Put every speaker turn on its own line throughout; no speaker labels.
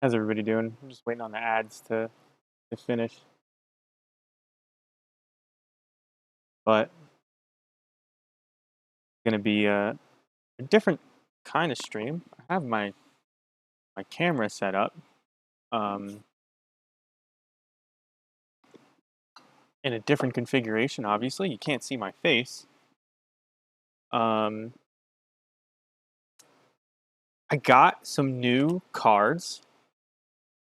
How's everybody doing? I'm just waiting on the ads to finish. But it's gonna be a different kind of stream. I have my camera set up um, in a different configuration. Obviously, you can't see my face. Um, I got some new cards,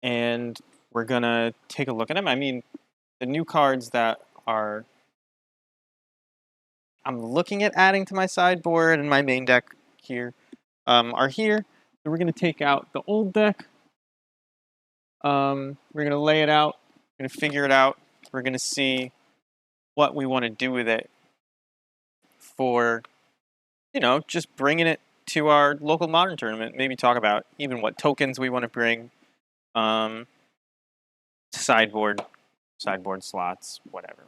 and we're gonna take a look at them. I mean, the new cards that are I'm looking at adding to my sideboard and my main deck here are here. So we're gonna take out the old deck. We're gonna lay it out. We're gonna figure it out. We're gonna see what we want to do with it for, just bringing it to our local modern tournament. Maybe talk about even what tokens we want to bring, um, sideboard slots, whatever.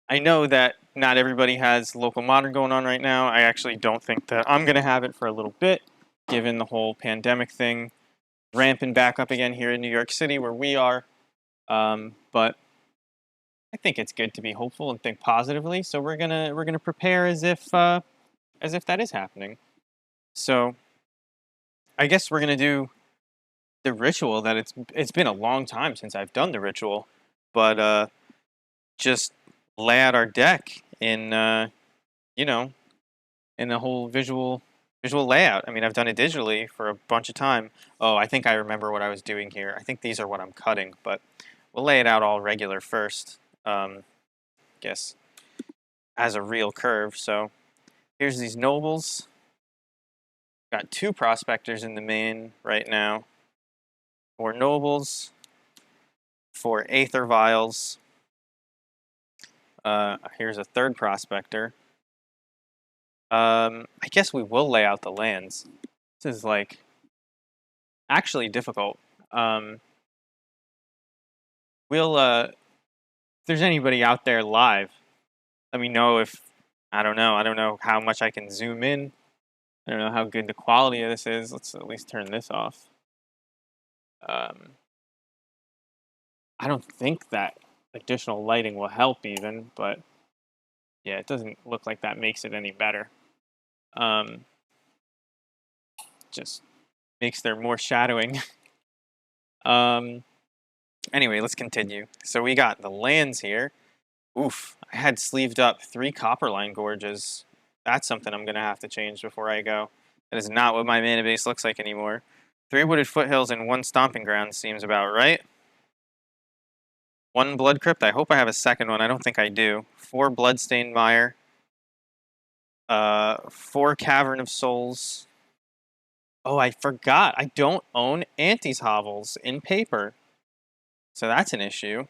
I know that not everybody has local modern going on right now. I actually don't think that I'm gonna have it for a little bit, given the whole pandemic thing ramping back up again here in New York City where we are. But I think it's good to be hopeful and think positively. So we're gonna prepare as if that is happening. So I guess we're gonna do the ritual that it's been a long time since I've done the ritual, but just lay out our deck in you know in the whole visual layout. I mean, I've done it digitally for a bunch of time. Oh, I think I remember what I was doing here. I think these are what I'm cutting, but we'll lay it out all regular first. Guess as a real curve. So here's these nobles. Got 2 prospectors in the main right now. 4 nobles. 4 aether vials. Here's a 3rd prospector. I guess we will lay out the lands. This is like actually difficult. We'll if there's anybody out there live, let me know if I don't know how much I can zoom in. I don't know how good the quality of this is. Let's at least turn this off. I don't think that additional lighting will help even, but yeah, it doesn't look like that makes it any better. Just makes there more shadowing. Anyway, let's continue. So we got the lands here. Oof, I had sleeved up 3 Copperline Gorges. That's something I'm going to have to change before I go. That is not what my mana base looks like anymore. 3 Wooded Foothills and 1 Stomping Ground seems about right. 1 Blood Crypt. I hope I have a second one. I don't think I do. 4 Bloodstained Mire. 4 Cavern of Souls. Oh, I forgot. I don't own Auntie's Hovels in paper. So that's an issue.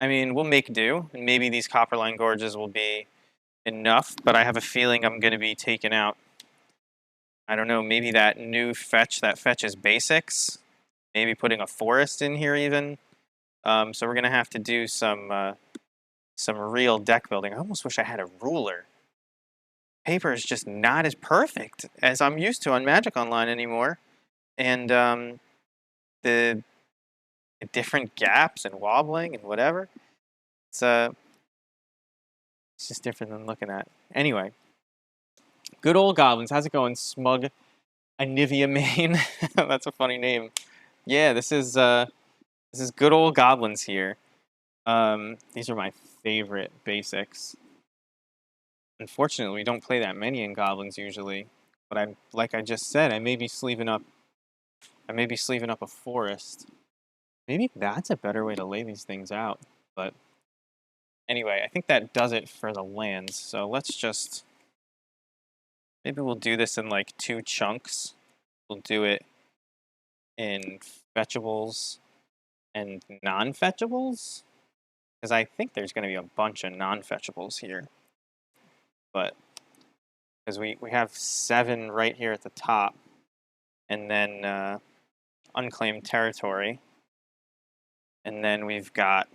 I mean, we'll make do. And maybe these Copperline Gorges will be enough, but I have a feeling I'm going to be taken out. I don't know, maybe that new fetch that fetches basics. Maybe putting a forest in here even. So we're going to have to do some real deck building. I almost wish I had a ruler. Paper is just not as perfect as I'm used to on Magic Online anymore. And the different gaps and wobbling and whatever. It's just different than looking at. Anyway, good old goblins. How's it going, Smug Anivia Main? That's a funny name. Yeah, this is good old goblins here. These are my favorite basics. Unfortunately, we don't play that many in goblins usually. But like I just said, I may be sleeving up a forest. Maybe that's a better way to lay these things out. But anyway, I think that does it for the lands. So let's just maybe we'll do this in like 2 chunks. We'll do it in fetchables and non-fetchables. Because I think there's going to be a bunch of non-fetchables here. But because we have 7 right here at the top. And then unclaimed territory. And then we've got,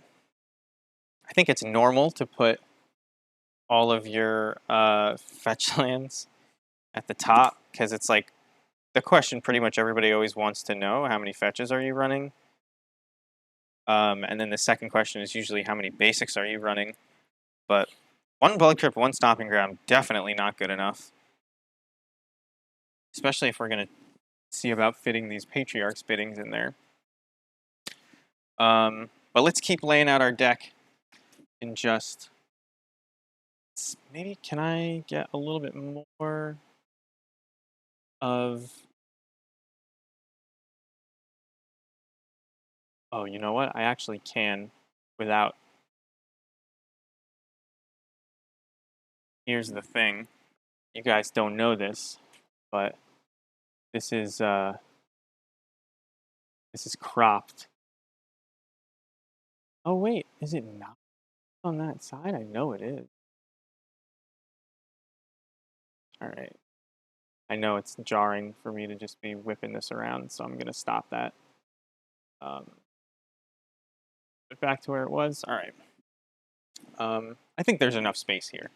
I think it's normal to put all of your fetch lands at the top. Because it's like the question pretty much everybody always wants to know: how many fetches are you running? And then the second question is usually how many basics are you running? But one blood crypt, one stomping ground, definitely not good enough. Especially if we're going to see about fitting these Patriarchs biddings in there. But let's keep laying out our deck in just... Maybe, can I get a little bit more of... Oh, you know what? I actually can without... Here's the thing. You guys don't know this, but this is cropped. Oh wait, is it not on that side? I know it is. All right. I know it's jarring for me to just be whipping this around, so I'm gonna stop that. Back to where it was. All right. I think there's enough space here.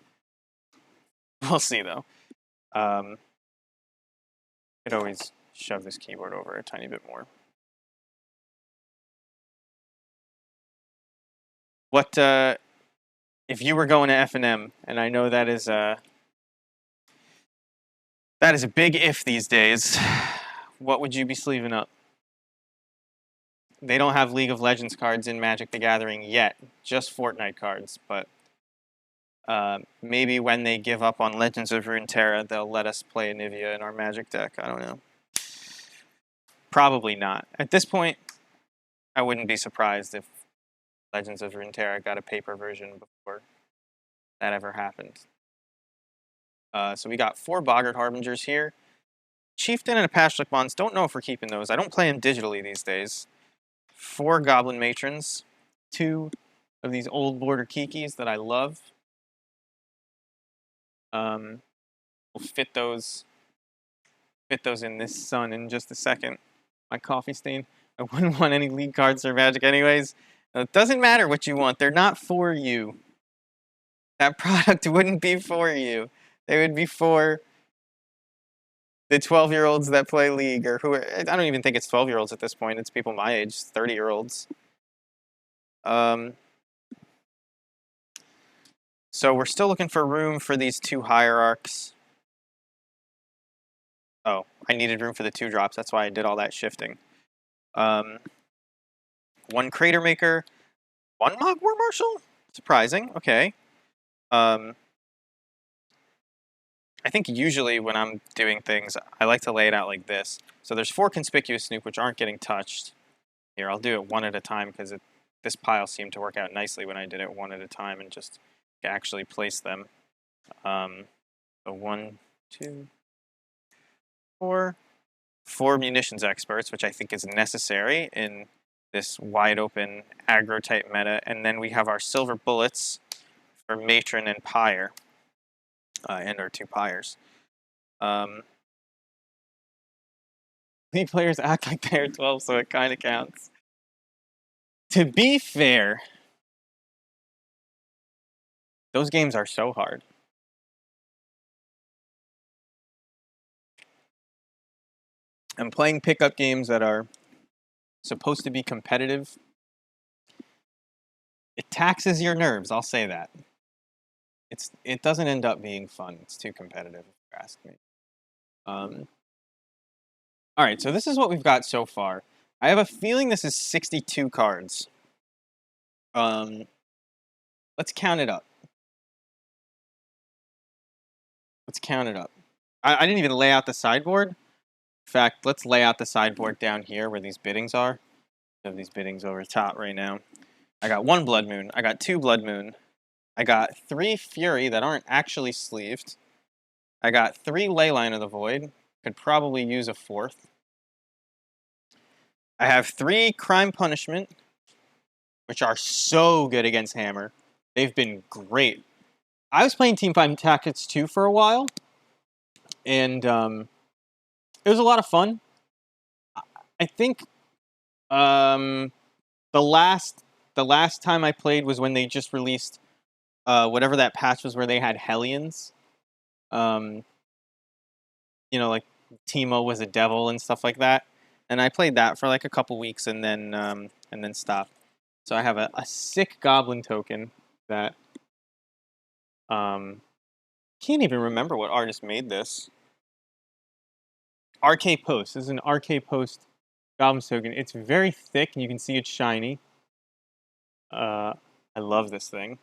We'll see though. Could always shove this keyboard over a tiny bit more. What if you were going to FNM, and I know that is a big if these days, what would you be sleeving up? They don't have League of Legends cards in Magic the Gathering yet, just Fortnite cards, but maybe when they give up on Legends of Runeterra, they'll let us play Anivia in our Magic deck. I don't know. Probably not. At this point, I wouldn't be surprised if Legends of Runeterra got a paper version before that ever happened. So we got 4 Boggart Harbingers here. Chieftain and a Pashlik Bonds. Don't know if we're keeping those. I don't play them digitally these days. 4 Goblin Matrons. 2 of these old border Kikis that I love. We'll fit those in this sun in just a second. My coffee stain. I wouldn't want any league cards or Magic anyways. It doesn't matter what you want. They're not for you. That product wouldn't be for you. They would be for the 12-year-olds that play League, or who. I don't even think it's 12-year-olds at this point. It's people my age, 30-year-olds. So we're still looking for room for these 2 Hierarchs. Oh, I needed room for the 2 drops. That's why I did all that shifting. 1 Crater Maker, 1 Mog War Marshal? Surprising. Okay. I think usually when I'm doing things, I like to lay it out like this. So there's 4 Conspicuous Snoop, which aren't getting touched. Here, I'll do it one at a time, because this pile seemed to work out nicely when I did it one at a time and just actually place them. So 1, 2, 4. 4 Munitions Experts, which I think is necessary in this wide-open aggro-type meta. And then we have our Silver Bullets for Matron and Pyre. And our 2 Pyres. League players act like they're 12, so it kind of counts. To be fair, those games are so hard. And playing pickup games that are supposed to be competitive, it taxes your nerves, I'll say that. It doesn't end up being fun. It's too competitive, if you ask me. Alright, so this is what we've got so far. I have a feeling this is 62 cards. Let's count it up. I didn't even lay out the sideboard. In fact, let's lay out the sideboard down here where these biddings are. I have these biddings over top right now. I got 1 Blood Moon. I got 2 Blood Moon. I got 3 Fury that aren't actually sleeved. I got 3 Leyline of the Void. Could probably use a 4th. I have 3 Crime Punishment, which are so good against Hammer. They've been great. I was playing Teamfight Tactics 2 for a while, and it was a lot of fun. I think the last time I played was when they just released whatever that patch was where they had Hellions. You know, like Teemo was a devil and stuff like that. And I played that for like a couple weeks and then stopped. So I have a sick goblin token that can't even remember what artist made this. RK Post. This is an RK Post goblin token. It's very thick and you can see it's shiny. I love this thing.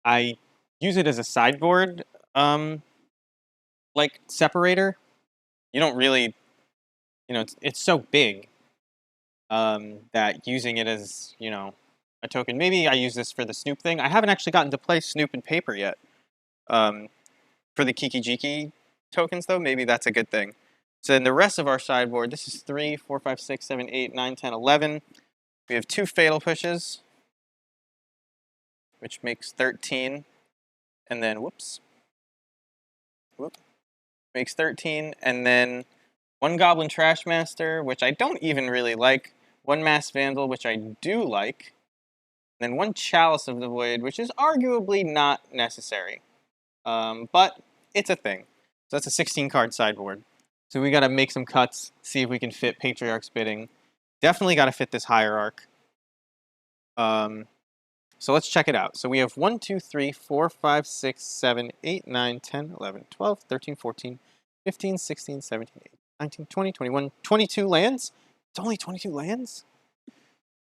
I use it as a sideboard like separator. You don't really, it's so big that using it as, a token. Maybe I use this for the Snoop thing. I haven't actually gotten to play Snoop and Paper yet. For the Kiki Jiki tokens, though, maybe that's a good thing. So in the rest of our sideboard, this is 3, 4, 5, 6, 7, 8, 9, 10, 11. We have 2 Fatal Pushes, which makes 13. And then, makes 13. And then 1 Goblin Trashmaster, which I don't even really like. 1 Mass Vandal, which I do like. And then 1 Chalice of the Void, which is arguably not necessary. But it's a thing. So that's a 16-card sideboard. So we got to make some cuts, see if we can fit Patriarch's Bidding. Definitely got to fit this Hierarch. So let's check it out. So we have 1, 2, 3, 4, 5, 6, 7, 8, 9, 10, 11, 12, 13, 14, 15, 16, 17, 18, 19, 20, 21, 22 lands? It's only 22 lands?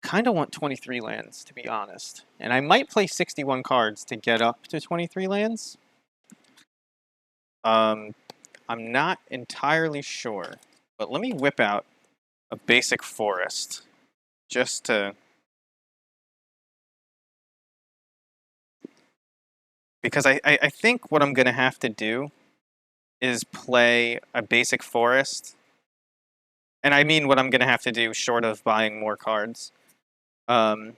Kind of want 23 lands, to be honest. And I might play 61 cards to get up to 23 lands. I'm not entirely sure, but let me whip out a basic forest just to... Because I think what I'm going to have to do is play a basic forest. And I mean what I'm going to have to do short of buying more cards. Is I'm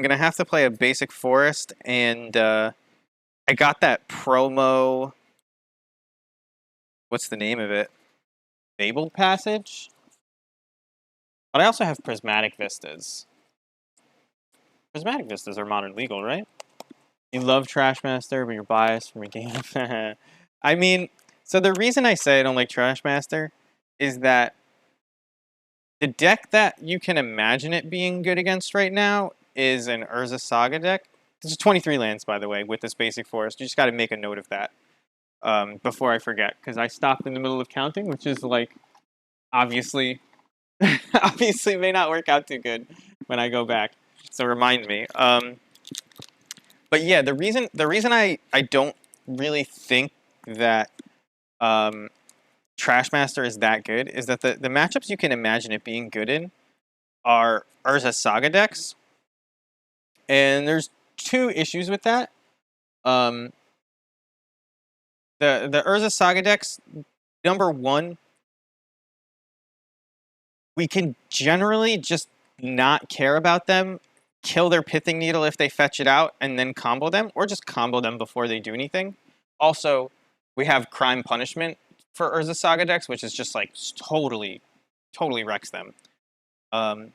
going to have to play a basic forest, and I got that promo... What's the name of it? Fabled Passage? But I also have Prismatic Vistas. Prismatic Vistas are modern legal, right? You love Trashmaster, but you're biased from a game. I mean, so the reason I say I don't like Trashmaster is that the deck that you can imagine it being good against right now is an Urza Saga deck. This is 23 lands, by the way, with this basic forest. You just got to make a note of that before I forget, because I stopped in the middle of counting, which is like, obviously, obviously may not work out too good when I go back. So remind me. But yeah, the reason I don't really think that Trashmaster is that good is that the matchups you can imagine it being good in are Urza Saga decks. And there's 2 issues with that. The Urza Saga decks, number 1, we can generally just not care about them, kill their Pithing Needle if they fetch it out, and then combo them, or just combo them before they do anything. Also, we have Crime Punishment for Urza Saga decks, which is just like totally wrecks them. But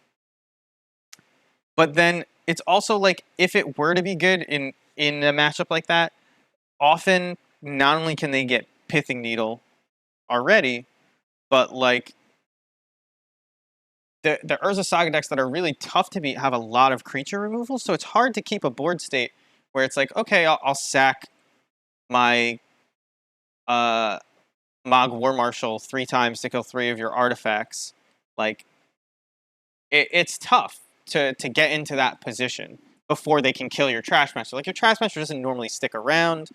then it's also like, if it were to be good in a matchup like that, often not only can they get Pithing Needle already, but like the Urza Saga decks that are really tough to beat have a lot of creature removal, so it's hard to keep a board state where it's like, okay, I'll sack my Mog War Marshal 3 times to kill 3 of your artifacts. Like, it's tough to get into that position before they can kill your Trashmaster. Like, your Trashmaster doesn't normally stick around.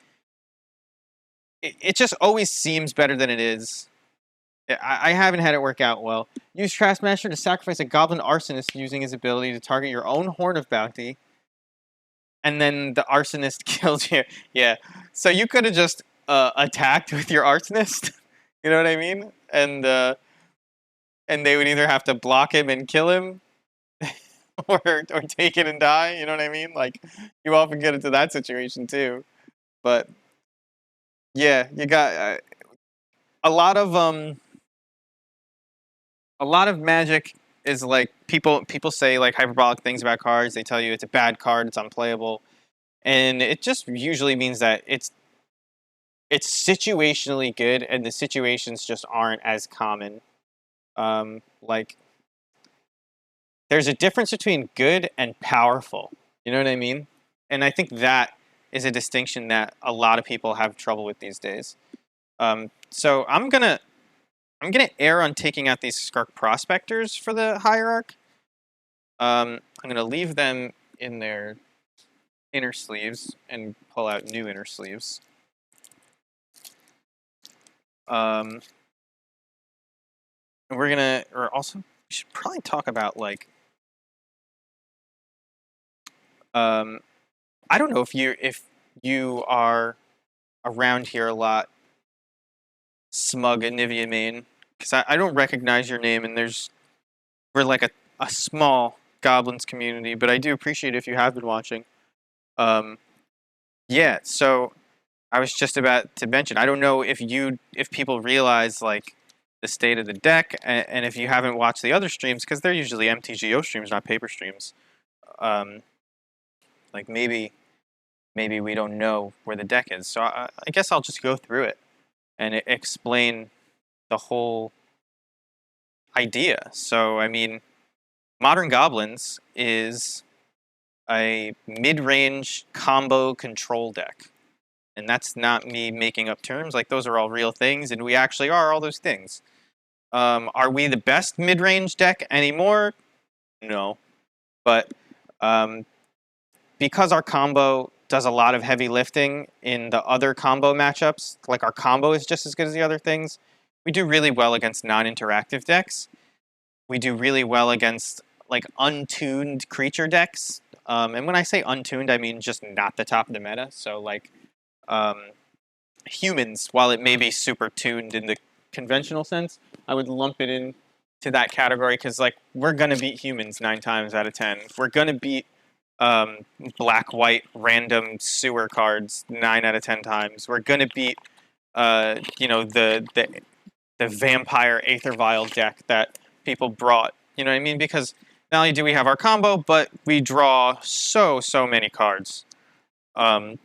It just always seems better than it is. I haven't had it work out well. Use Trashmaster to sacrifice a Goblin Arsonist using his ability to target your own Horn of Bounty. And then the Arsonist kills you. Yeah. So you could have just attacked with your Arsonist. You know what I mean? And they would either have to block him and kill him, or take it and die. You know what I mean? Like, you often get into that situation too. But yeah, you got a lot of Magic is like, people say like hyperbolic things about cards. They tell you it's a bad card, it's unplayable, and it just usually means that it's it's situationally good, and the situations just aren't as common. Like, there's a difference between good and powerful. You know what I mean? And I think that is a distinction that a lot of people have trouble with these days. So I'm gonna err on taking out these Skark Prospectors for the Hierarch. I'm gonna leave them in their inner sleeves and pull out new inner sleeves. And we're gonna, or also, we should probably talk about like, I don't know if you are around here a lot, Smug Nivea Main, because I don't recognize your name, and we're like a small goblins community, but I do appreciate if you have been watching. Yeah, so I was just about to mention, I don't know if people realize like the state of the deck, and if you haven't watched the other streams, because they're usually MTGO streams, not paper streams. Like maybe we don't know where the deck is. So I guess I'll just go through it and explain the whole idea. So I mean, Modern Goblins is a mid-range combo control deck. And that's not me making up terms. Like, those are all real things, and we actually are all those things. Are we the best mid-range deck anymore? No. But because our combo does a lot of heavy lifting in the other combo matchups, like our combo is just as good as the other things, we do really well against non-interactive decks. We do really well against like untuned creature decks. And when I say untuned, I mean just not the top of the meta. So like humans, while it may be super tuned in the conventional sense, I would lump it in to that category because like we're gonna beat humans 9 times out of 10. We're gonna beat black white random sewer cards 9 out of 10 times. We're gonna beat the vampire Aether Vial deck that people brought. You know what I mean? Because not only do we have our combo, but we draw so many cards. And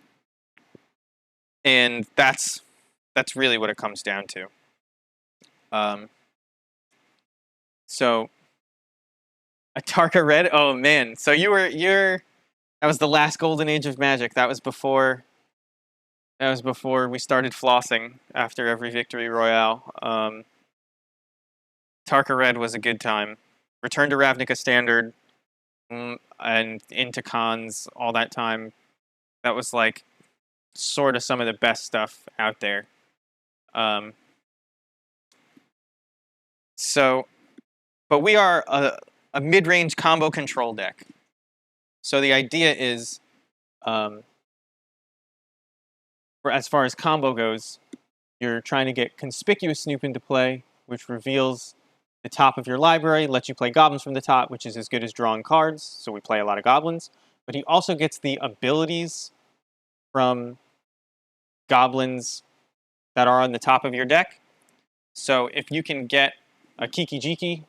that's really what it comes down to. So Atarka Red, oh man. So that was the last golden age of Magic. That was before we started flossing after every victory royale. Tarka Red was a good time. Return to Ravnica Standard and into cons all that time. That was like sort of some of the best stuff out there. But we are a mid-range combo control deck. So the idea is, as far as combo goes, you're trying to get Conspicuous Snoop into play, which reveals the top of your library, lets you play goblins from the top, which is as good as drawing cards, so we play a lot of goblins. But he also gets the abilities from goblins that are on the top of your deck. So if you can get a Kiki-Jiki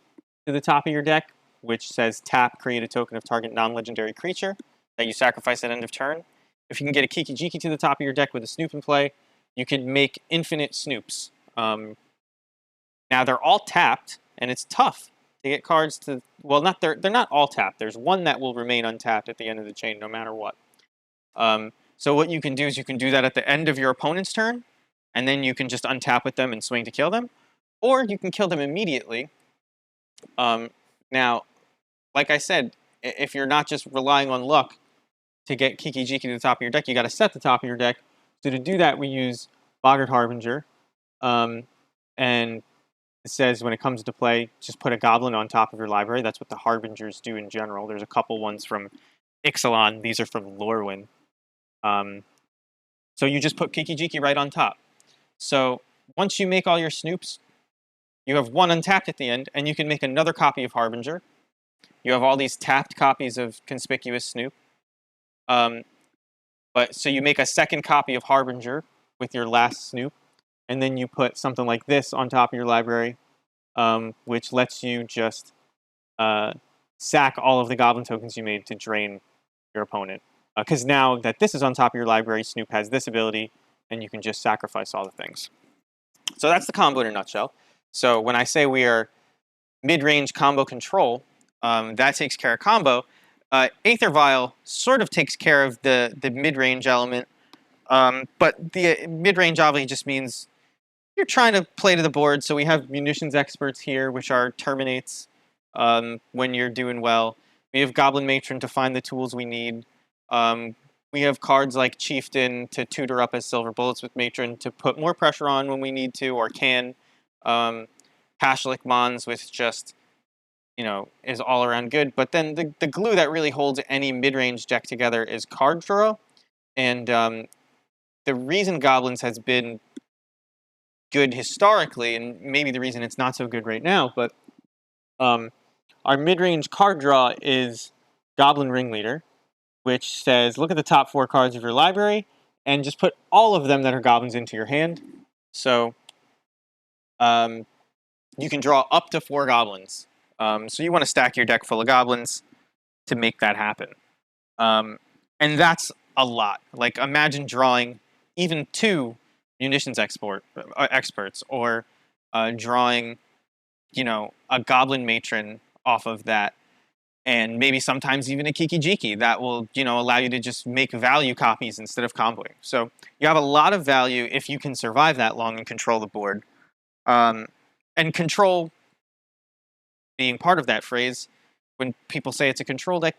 to the top of your deck, which says tap, create a token of target non-legendary creature that you sacrifice at end of turn. If you can get a Kiki-Jiki to the top of your deck with a Snoop in play, you can make infinite Snoops. Now they're all tapped, and it's tough to get cards to. Well, they're not all tapped. There's one that will remain untapped at the end of the chain, no matter what. So what you can do is you can do that at the end of your opponent's turn, and then you can just untap with them and swing to kill them, or you can kill them immediately. Now, like I said, if you're not just relying on luck to get Kiki-Jiki to the top of your deck, you got to set the top of your deck. So to do that, we use Boggart Harbinger, and it says when it comes to play, just put a goblin on top of your library. That's what the Harbingers do in general. There's a couple ones from Ixalan. These are from Lorwyn. So you just put Kiki-Jiki right on top. So once you make all your Snoops, you have one untapped at the end, and you can make another copy of Harbinger. You have all these tapped copies of Conspicuous Snoop. So you make a second copy of Harbinger with your last Snoop, and then you put something like this on top of your library, which lets you just sack all of the Goblin tokens you made to drain your opponent. Because now that this is on top of your library, Snoop has this ability, and you can just sacrifice all the things. So that's the combo in a nutshell. So when I say we are mid-range combo control, that takes care of combo. Aether Vial sort of takes care of the mid-range element, but the mid-range obviously just means you're trying to play to the board. So we have munitions experts here, which are terminates when you're doing well. We have Goblin Matron to find the tools we need. We have cards like Chieftain to tutor up as Silver Bullets with Matron to put more pressure on when we need to or can. Pashlik Mons, which just, is all around good. But then the glue that really holds any mid-range deck together is card draw. And the reason Goblins has been good historically, and maybe the reason it's not so good right now, but our mid-range card draw is Goblin Ringleader, which says look at the top 4 cards of your library and just put all of them that are goblins into your hand. So you can draw up to 4 goblins. So you want to stack your deck full of goblins to make that happen. And that's a lot. Like imagine drawing even 2 munitions experts or drawing, a goblin matron off of that, and maybe sometimes even a Kiki Jiki that will, allow you to just make value copies instead of comboing. So you have a lot of value if you can survive that long and control the board. And control being part of that phrase, when people say it's a control deck,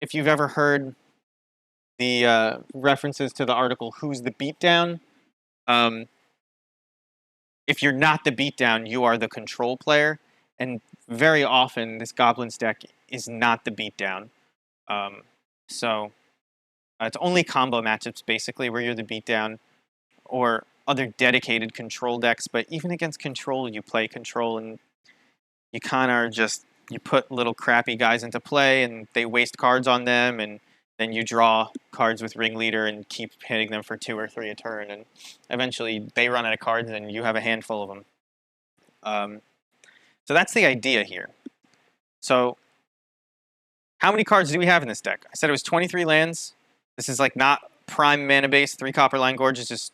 if you've ever heard the references to the article, Who's the Beatdown? If you're not the beatdown, you are the control player. And very often, this Goblins deck is not the beatdown. So it's only combo matchups, basically, where you're the beatdown, or other dedicated control decks. But even against control, you play control, and you kind of are just, you put little crappy guys into play, and they waste cards on them, and then you draw cards with Ringleader and keep hitting them for 2 or 3 a turn, and eventually they run out of cards and you have a handful of them. So that's the idea here. So how many cards do we have in this deck? I said it was 23 lands. This is like not prime mana base. 3 Copperline Gorge is just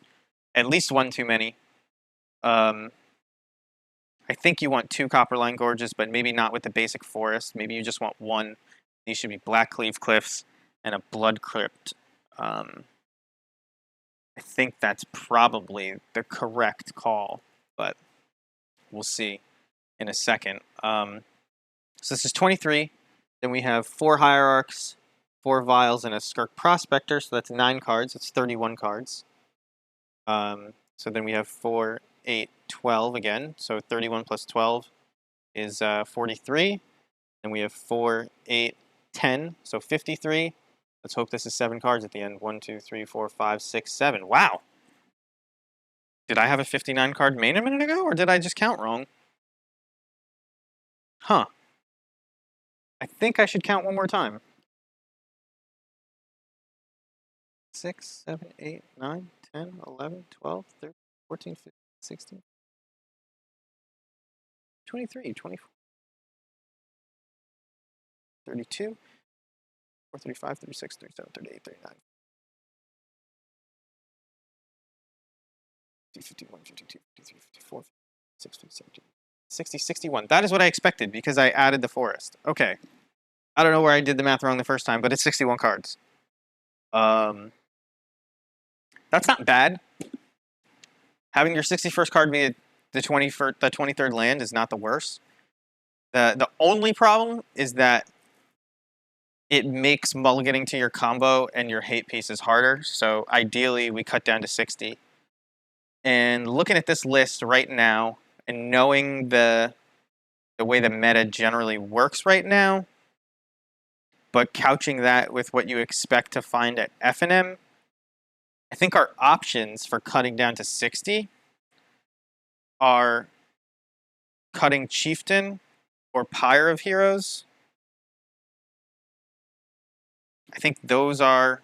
at least 1 too many. I think you want 2 Copperline Gorges, but maybe not with the basic forest. Maybe you just want 1. These should be Blackcleave Cliffs and a Blood Crypt. I think that's probably the correct call, but we'll see in a second. So this is 23. Then we have 4 Hierarchs, 4 Vials, and a Skirk Prospector. So that's 9 cards. That's 31 cards. So then we have 4, 8, 12 again. So 31 plus 12 is 43. Then we have 4, 8, 10. So 53. Let's hope this is 7 cards at the end. 1, 2, 3, 4, 5, 6, 7. Wow! Did I have a 59 card main a minute ago, or did I just count wrong? Huh. I think I should count one more time. 6, 7, 8, 9, 10, 11, 12, 13, 14, 15, 16, 23, 24, 32, 4, 35, 36, 37, 38, 39, 50, 51, 52, 53, 54, 56, 57, 60, 61. That is what I expected because I added the forest. Okay. I don't know where I did the math wrong the first time, but it's 61 cards. That's not bad. Having your 61st card be the 23rd land is not the worst. The only problem is that it makes mulliganing to your combo and your hate pieces harder. So ideally, we cut down to 60. And looking at this list right now, and knowing the way the meta generally works right now, but couching that with what you expect to find at FNM, I think our options for cutting down to 60 are cutting Chieftain or Pyre of Heroes. I think those are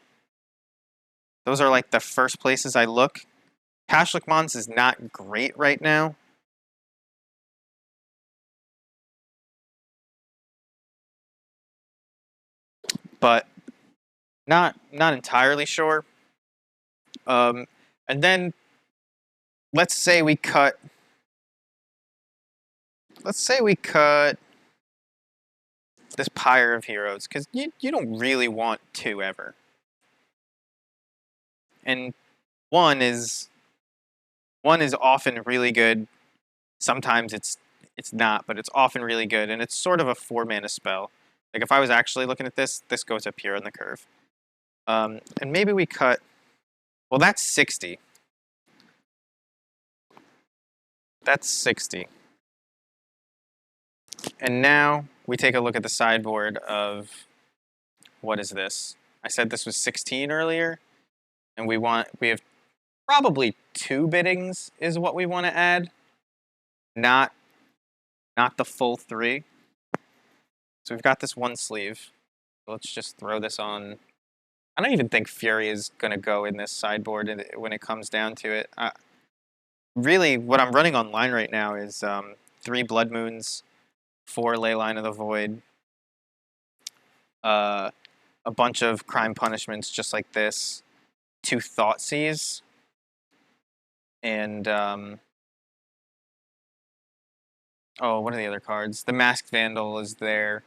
like the first places I look. Pashlik Mons is not great right now. But not entirely sure. And then let's say we cut. Let's say we cut this Pyre of Heroes, because you don't really want two ever. And one is often really good. Sometimes it's not, but it's often really good, and it's sort of a 4-mana spell. Like if I was actually looking at this, this goes up here on the curve. And maybe we cut. Well, that's 60. That's 60. And now we take a look at the sideboard of what is this? I said this was 16 earlier, and we have probably 2 biddings is what we want to add, not the full 3. So we've got this one sleeve. Let's just throw this on. I don't even think Fury is going to go in this sideboard when it comes down to it. Really, what I'm running online right now is 3 Blood Moons, 4 Leyline of the Void, a bunch of Crime Punishments just like this, 2 Thoughtseize, and oh, what are the other cards? The Masked Vandal is there.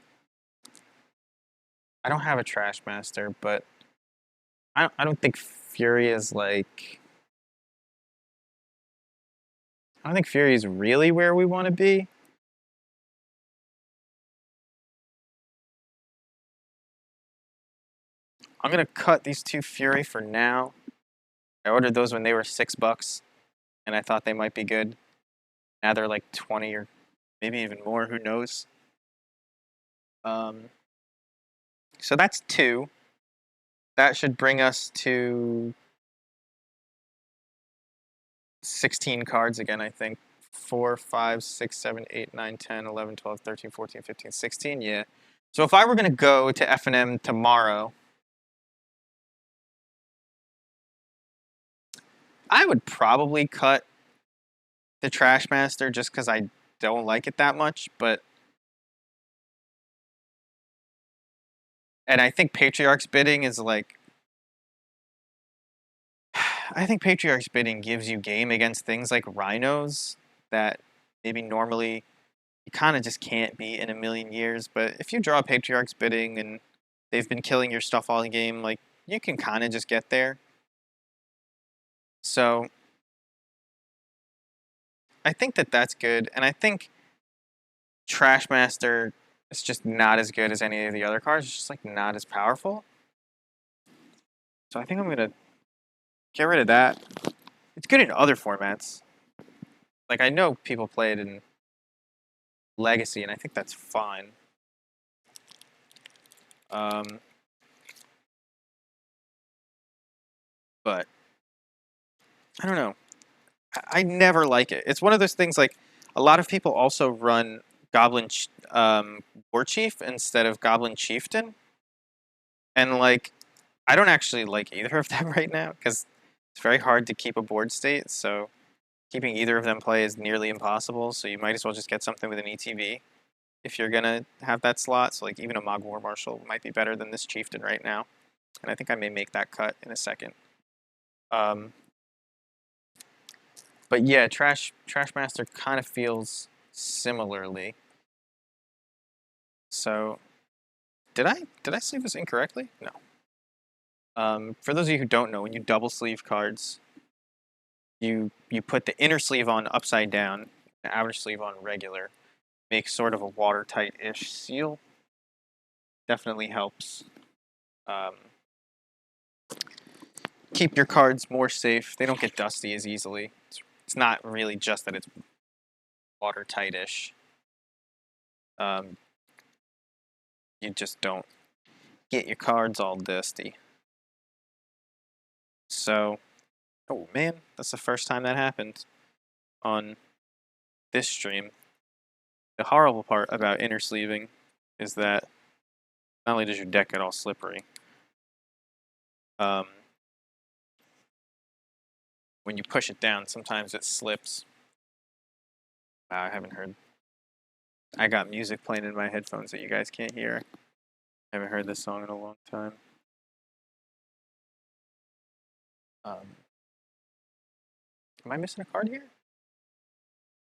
I don't have a Trash Master, but I don't think Fury is like... I don't think Fury is really where we want to be. I'm going to cut these 2 Fury for now. I ordered those when they were $6, and I thought they might be good. Now they're like 20 or maybe even more, who knows. So that's 2. That should bring us to 16 cards again, I think. 4, 5, 6, 7, 8, 9, 10, 11, 12, 13, 14, 15, 16, yeah. So if I were going to go to FNM tomorrow, I would probably cut the Trash Master just because I don't like it that much, but... And I think Patriarch's bidding is like... I think Patriarch's bidding gives you game against things like Rhinos that maybe normally you kind of just can't beat in a million years. But if you draw Patriarch's bidding and they've been killing your stuff all game, like, you can kind of just get there. So I think that that's good. And I think Trash Master is just not as good as any of the other cards. It's just like not as powerful. So I think I'm going to get rid of that. It's good in other formats. Like, I know people play it in Legacy, and I think that's fine. But I don't know. I never like it. It's one of those things, like, a lot of people also run Goblin War Chief instead of Goblin Chieftain. And, like, I don't actually like either of them right now, because it's very hard to keep a board state, so keeping either of them play is nearly impossible, so you might as well just get something with an ETB if you're going to have that slot. So, like, even a Mog War Marshal might be better than this Chieftain right now. And I think I may make that cut in a second. But yeah, Trash Master kind of feels similarly. So, did I sleeve this incorrectly? No. For those of you who don't know, when you double sleeve cards, you put the inner sleeve on upside down, the outer sleeve on regular, make sort of a watertight-ish seal. Definitely helps keep your cards more safe. They don't get dusty as easily. It's not really just that it's watertight-ish. You just don't get your cards all dusty. So, oh man, that's the first time that happened on this stream. The horrible part about inner sleeving is that not only does your deck get all slippery, when you push it down, sometimes it slips. Wow, I haven't heard. I got music playing in my headphones that you guys can't hear. I haven't heard this song in a long time. Am I missing a card here?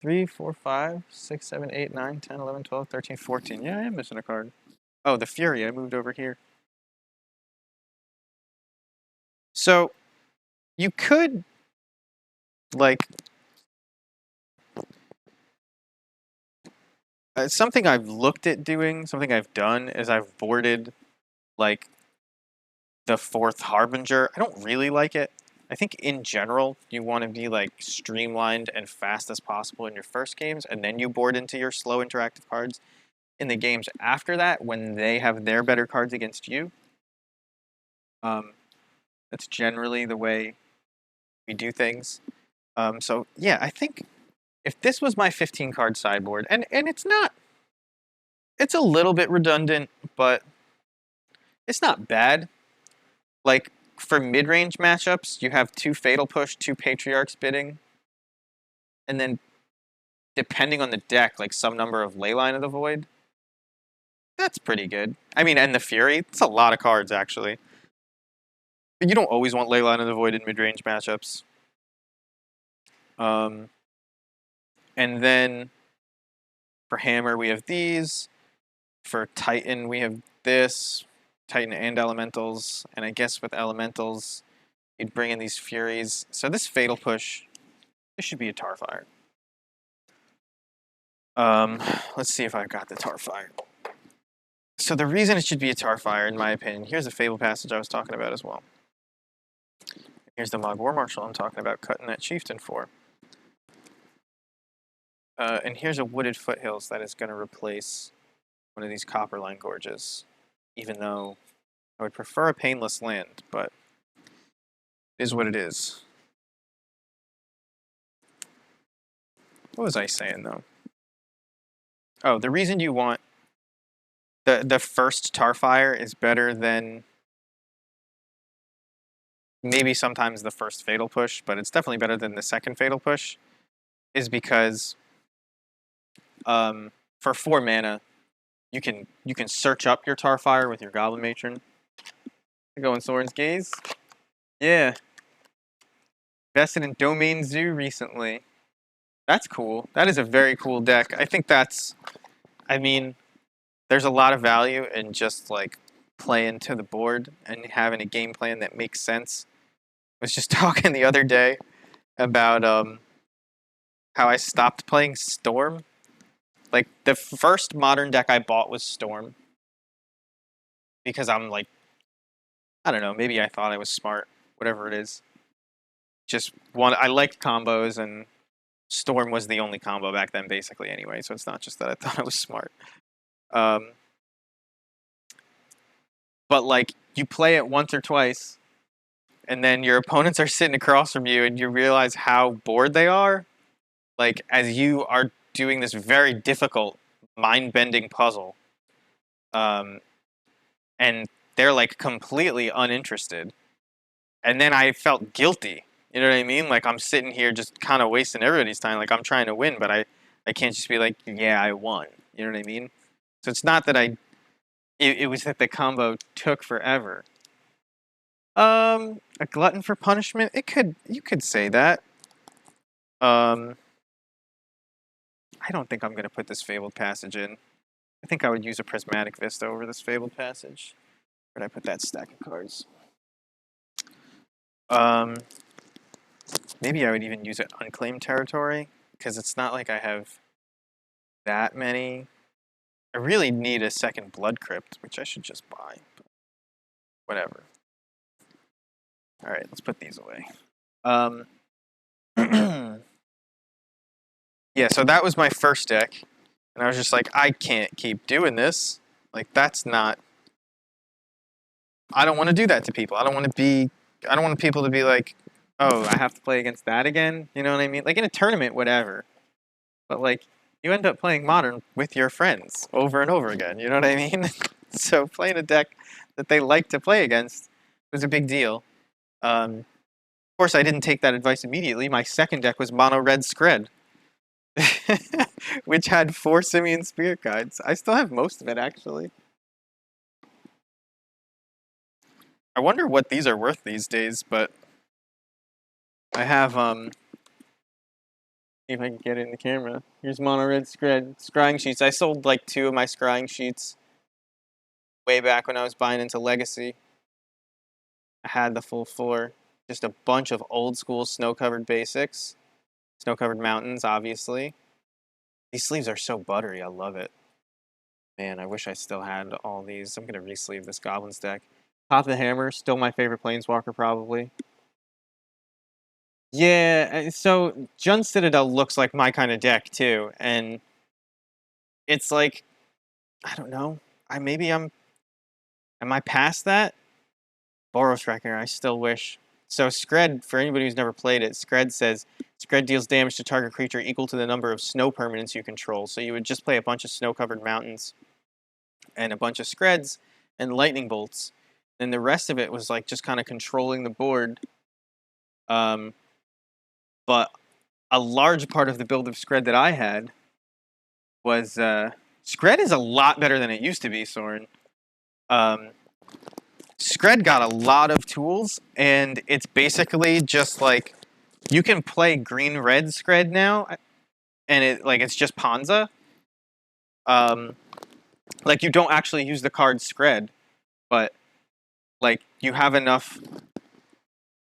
3, 4, 5, 6, 7, 8, 9, 10, 11, 12, 13, 14. Yeah, I am missing a card. Oh, the Fury. I moved over here. So, you could, like, something I've looked at doing, something I've done, is I've boarded, like, the 4th Harbinger. I don't really like it. I think in general, you want to be, like, streamlined and fast as possible in your first games, and then you board into your slow interactive cards in the games after that when they have their better cards against you. That's generally the way we do things. So yeah, I think if this was my 15 card sideboard, and it's not, it's a little bit redundant, but it's not bad. Like for mid range matchups, you have 2 Fatal Push, 2 Patriarchs bidding, and then depending on the deck, like some number of Leyline of the Void. That's pretty good. I mean, and the Fury, it's a lot of cards actually. But you don't always want Leyline of the Void in mid range matchups. And then for Hammer, we have these. For Titan, we have this. Titan and Elementals. And I guess with Elementals, you'd bring in these Furies. So this Fatal Push, this should be a Tarfire. Let's see if I've got the Tarfire. So the reason it should be a Tarfire, in my opinion, here's the Fable Passage I was talking about as well. Here's the Mog War Marshal I'm talking about cutting that Chieftain for. And here's a Wooded Foothills that is going to replace one of these Copperline Gorges, even though I would prefer a Painless Land, but it is what it is. What was I saying, though? Oh, the reason you want the first Tarfire is better than maybe sometimes the first Fatal Push, but it's definitely better than the second Fatal Push, is because for 4 mana, you can search up your Tarfire with your Goblin Matron. Going Soren's Gaze. Yeah. Invested in Domain Zoo recently. That's cool. That is a very cool deck. I think that's, I mean, there's a lot of value in just like playing to the board and having a game plan that makes sense. I was just talking the other day about how I stopped playing Storm. Like the first Modern deck I bought was Storm because I'm like, I don't know, maybe I thought I was smart, whatever it is. Just one, I liked combos, and Storm was the only combo back then, basically, anyway. So it's not just that I thought I was smart. But like, you play it once or twice, and then your opponents are sitting across from you, and you realize how bored they are. Like, as you are doing this very difficult, mind-bending puzzle, and they're like completely uninterested. And then I felt guilty. You know what I mean? Like I'm sitting here just kind of wasting everybody's time. Like I'm trying to win, but I can't just be like, yeah, I won. You know what I mean? So it's not that it was that the combo took forever. A glutton for punishment? You could say that. I don't think I'm gonna put this Fabled Passage in. I think I would use a Prismatic Vista over this Fabled Passage. Where'd I put that stack of cards? Maybe I would even use it Unclaimed Territory, because it's not like I have that many. I really need a second Blood Crypt, which I should just buy. But whatever. Alright, let's put these away. Yeah, so that was my first deck. And I was just like, I can't keep doing this. Like, that's not... I don't want to do that to people. I don't want people to be like, oh, I have to play against that again? You know what I mean? Like, in a tournament, whatever. But, like, you end up playing Modern with your friends over and over again. You know what I mean? So playing a deck that they like to play against was a big deal. Of course, I didn't take that advice immediately. My second deck was Mono Red Scred, which had 4 Simian Spirit Guides. I still have most of it, actually. I wonder what these are worth these days, but I have See if I can get it in the camera. Here's mono red scrying sheets. I sold like 2 of my scrying sheets way back when I was buying into Legacy. I had the full 4. Just a bunch of old school snow-covered basics. Snow-covered mountains, obviously. These sleeves are so buttery. I love it. Man, I wish I still had all these. I'm going to re-sleeve this Goblins deck. Top of the Hammer, still my favorite Planeswalker, probably. Yeah, so Jund Citadel looks like my kind of deck, too. And it's like, I don't know. Am I past that? Boros Wrecker, I still wish. So Skred, for anybody who's never played it, Skred says, Skred deals damage to target creature equal to the number of snow permanents you control. So you would just play a bunch of snow-covered mountains and a bunch of Skreds and lightning bolts. Then the rest of it was like just kind of controlling the board. But a large part of the build of Skred that I had was Skred is a lot better than it used to be, Soren. Skred got a lot of tools, and it's basically just like you can play green-red Skred now, and it's just Panza. Like you don't actually use the card Skred, but like you have enough.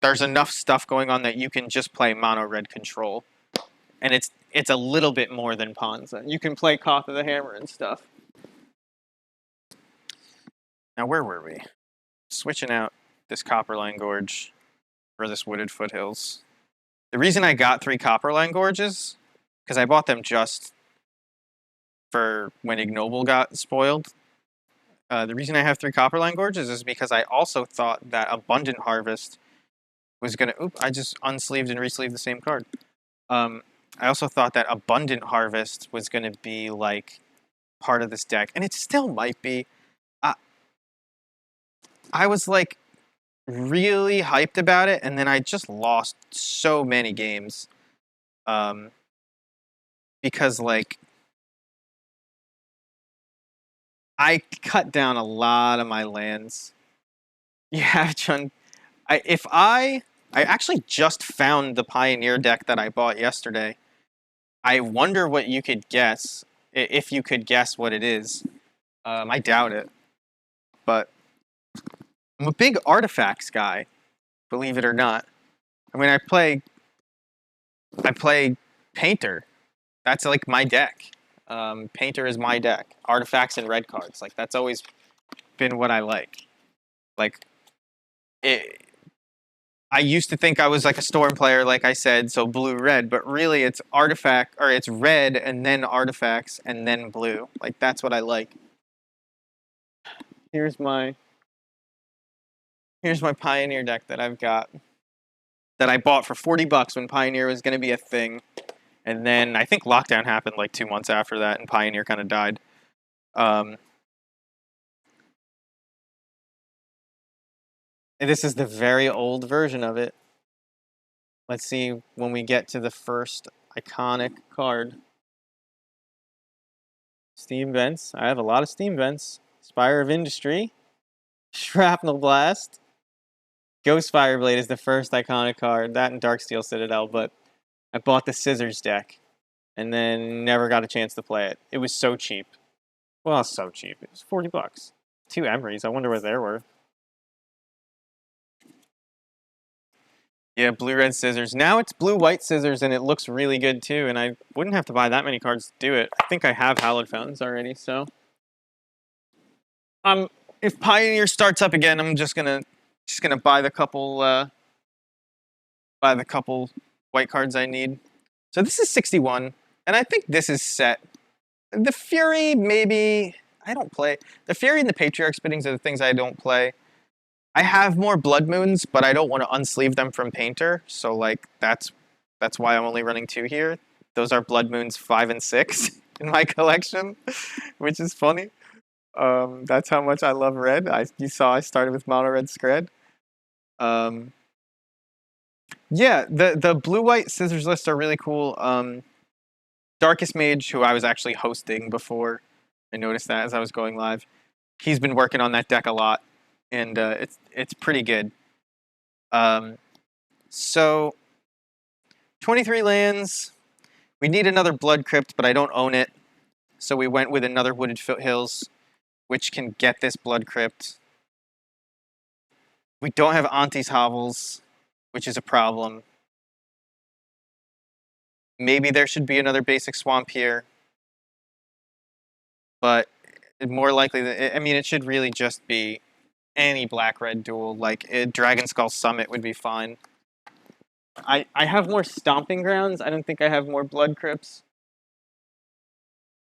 There's enough stuff going on that you can just play mono red control, and it's a little bit more than Panza. You can play Koth of the Hammer and stuff. Now where were we? Switching out this Copperline Gorge for this Wooded Foothills. The reason I got 3 Copperline Gorges, because I bought them just for when Ignoble got spoiled. The reason I have 3 Copperline Gorges is because I also thought that Abundant Harvest was going to... Oop, I just unsleeved and resleeved the same card. I also thought that Abundant Harvest was going to be, like, part of this deck. And it still might be. I was, like, really hyped about it, and then I just lost so many games. Because, like... I cut down a lot of my lands. Yeah, John. I actually just found the Pioneer deck that I bought yesterday. I wonder what you could guess, if you could guess what it is. I doubt it. But I'm a big artifacts guy, believe it or not. I mean, I play Painter. That's like my deck. Painter is my deck. Artifacts and red cards. Like, that's always been what I like. Like, I used to think I was like a Storm player, like I said, so blue-red, but really it's artifact, or it's red and then artifacts and then blue. Like, that's what I like. Here's my Pioneer deck that I've got, that I bought for $40 when Pioneer was going to be a thing. And then I think lockdown happened like 2 months after that, and Pioneer kind of died. And this is the very old version of it. Let's see when we get to the first iconic card. Steam Vents. I have a lot of Steam Vents. Spire of Industry. Shrapnel Blast. Ghost Fireblade is the first iconic card. That and Darksteel Citadel, but I bought the Scissors deck and then never got a chance to play it. It was so cheap. Well, so cheap. It was $40. 2 Emerys. I wonder what they're worth. Yeah, blue-red Scissors. Now it's blue-white Scissors, and it looks really good, too, and I wouldn't have to buy that many cards to do it. I think I have Hallowed Fountains already, so... if Pioneer starts up again, I'm just gonna buy the couple white cards I need. So this is 61, and I think this is set. The Fury, maybe... I don't play... The Fury and the Patriarch Spittings are the things I don't play. I have more Blood Moons, but I don't want to unsleeve them from Painter, so like that's why I'm only running 2 here. Those are Blood Moons 5 and 6 in my collection, which is funny. That's how much I love red. You saw I started with mono red Skred. Yeah, the blue-white Scissors list are really cool. Darkest Mage, who I was actually hosting before, I noticed that as I was going live. He's been working on that deck a lot. And it's pretty good. So 23 lands. We need another Blood Crypt, but I don't own it. So we went with another Wooded Foothills, which can get this Blood Crypt. We don't have Auntie's Hovels, which is a problem. Maybe there should be another basic swamp here. But more likely, I mean, it should really just be any black-red duel. Like, Dragon Skull Summit would be fine. I have more Stomping Grounds. I don't think I have more Blood Crypts.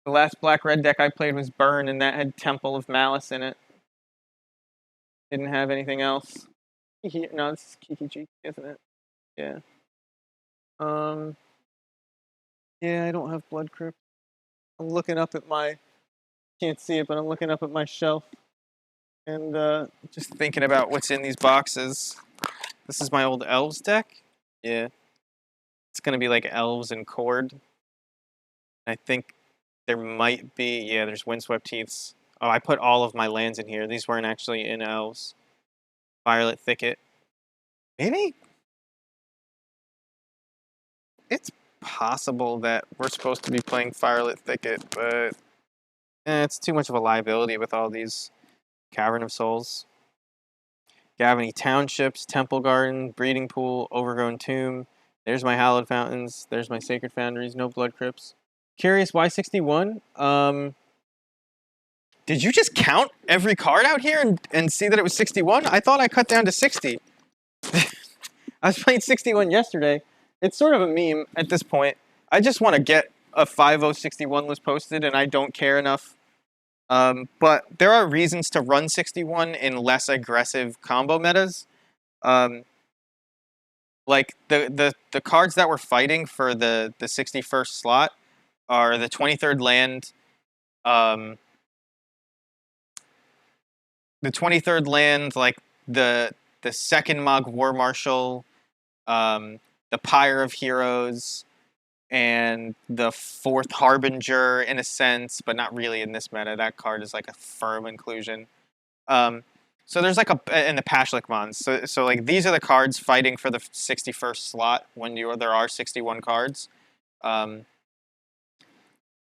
The last black-red deck I played was Burn, and that had Temple of Malice in it. Didn't have anything else. No, this is Kiki Jiki, isn't it? Yeah. Yeah, I don't have Blood Crypt. I'm looking up at my... Can't see it, but I'm looking up at my shelf. And just thinking about what's in these boxes. This is my old Elves deck. Yeah. It's going to be like Elves and Cord. I think there might be... Yeah, there's Windswept Heaths. Oh, I put all of my lands in here. These weren't actually in Elves. Violet Thicket. Maybe? It's possible that we're supposed to be playing Firelit Thicket, but it's too much of a liability with all these Cavern of Souls. Gavany Townships, Temple Garden, Breeding Pool, Overgrown Tomb. There's my Hallowed Fountains. There's my Sacred Foundries. No Blood Crypts. Curious, why 61? Did you just count every card out here and see that it was 61? I thought I cut down to 60. I was playing 61 yesterday. It's sort of a meme at this point. I just want to get a 5061 list posted, and I don't care enough. But there are reasons to run 61 in less aggressive combo metas. Like the cards that we're fighting for the 61st slot are the 23rd land, the 23rd land, like the second Mog War Marshal, the Pyre of Heroes, and the 4th Harbinger in a sense, but not really in this meta. That card is like a firm inclusion. So there's like and the Pashlik Mons. So like these are the cards fighting for the 61st slot when there are 61 cards. And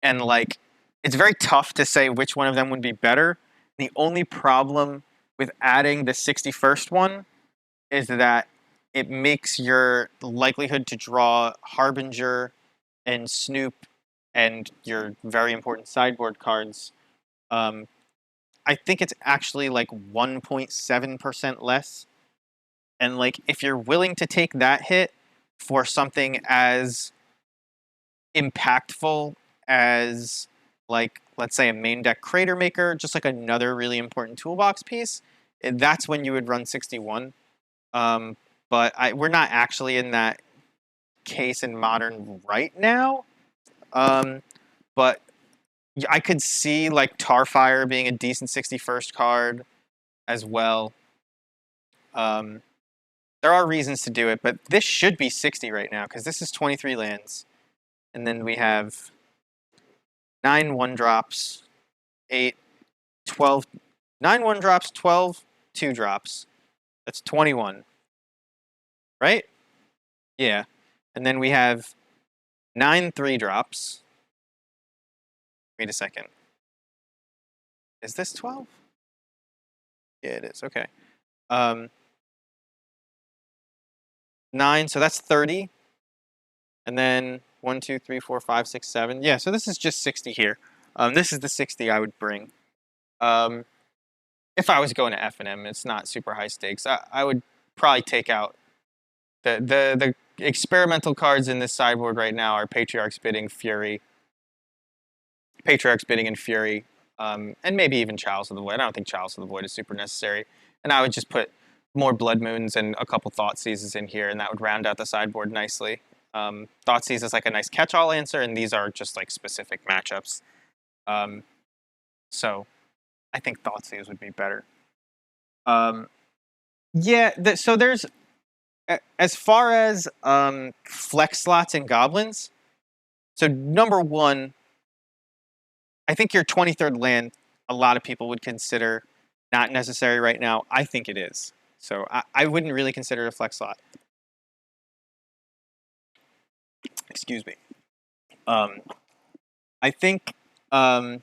like it's very tough to say which one of them would be better. The only problem with adding the 61st one is that it makes your likelihood to draw Harbinger and Snoop and your very important sideboard cards, I think it's actually like 1.7% less. And like if you're willing to take that hit for something as impactful as like, let's say, a main deck Crater Maker, just like another really important toolbox piece, that's when you would run 61. But we're not actually in that case in Modern right now. But I could see like Tarfire being a decent 61st card as well. There are reasons to do it, but this should be 60 right now because this is 23 lands. And then we have 9 1-drops, 8, 12, 9 1-drops, 12 2-drops. That's 21. Right? Yeah. And then we have 9 3-drops. Wait a second. Is this 12? Yeah, it is. Okay. 9, so that's 30. And then 1, 2, 3, 4, 5, 6, 7. Yeah, so this is just 60 here. This is the 60 I would bring. If I was going to FNM, it's not super high stakes. I would probably take out the experimental cards in this sideboard right now are Patriarch's Bidding, Fury, and Fury, and maybe even Chalice of the Void. I don't think Chalice of the Void is super necessary. And I would just put more Blood Moons and a couple Thoughtseizes in here, and that would round out the sideboard nicely. Thoughtseize is like a nice catch-all answer, and these are just like specific matchups. So I think Thoughtseize would be better. Yeah, so there's, as far as flex slots and goblins, so number one, I think your 23rd land, a lot of people would consider not necessary right now. I think it is. So I wouldn't really consider it a flex slot. Excuse me. I think. Oh,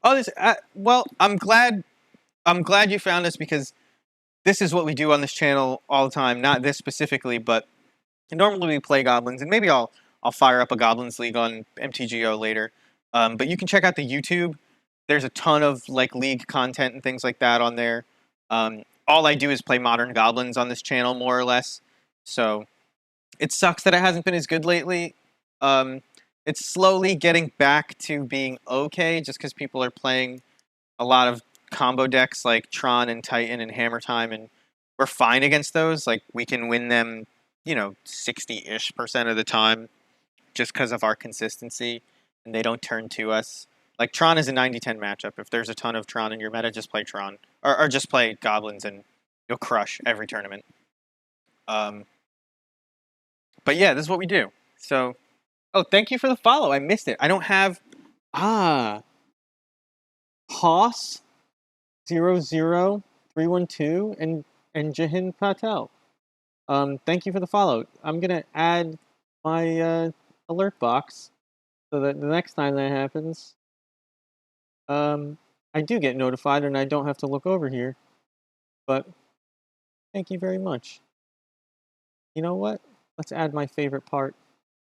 this. Well, I'm glad. I'm glad you found us because this is what we do on this channel all the time. Not this specifically, but normally we play goblins, and maybe I'll fire up a goblins league on MTGO later. But you can check out the YouTube. There's a ton of like league content and things like that on there. All I do is play modern goblins on this channel, more or less. So it sucks that it hasn't been as good lately. Um, it's slowly getting back to being okay, just because people are playing a lot of combo decks like Tron and Titan and Hammer Time, and we're fine against those. Like we can win them, 60-ish% of the time, just because of our consistency, and they don't turn to us. Like Tron is a 90-10 matchup. If there's a ton of Tron in your meta, just play Tron, or just play Goblins, and you'll crush every tournament. Um, but yeah, this is what we do. So, oh, thank you for the follow. I missed it. I don't have Hoss 00312 and Jahin Patel. Thank you for the follow. I'm gonna add my alert box so that the next time that happens, I do get notified and I don't have to look over here. But thank you very much. You know what? Let's add my favorite part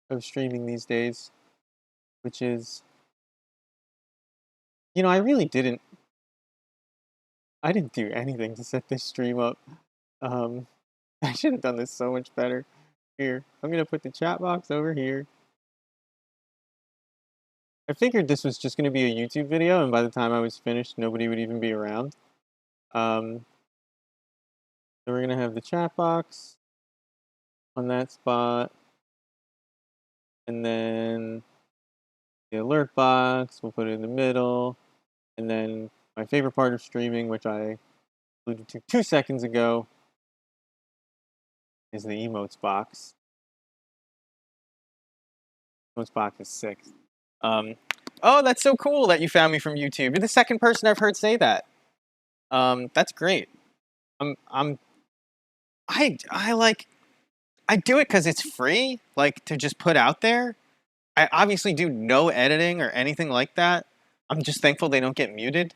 of streaming these days, which is, I really didn't. I didn't do anything to set this stream up. I should have done this so much better. Here, I'm gonna put the chat box over here. I figured this was just gonna be a YouTube video, and by the time I was finished, nobody would even be around. So we're gonna have the chat box on that spot, and then the alert box, we'll put it in the middle, and then my favorite part of streaming, which I alluded to 2 seconds ago, is the emotes box. Emotes box is sick. Oh, that's so cool that you found me from YouTube. You're the second person I've heard say that. That's great. I do it because it's free, like to just put out there. I obviously do no editing or anything like that. I'm just thankful they don't get muted.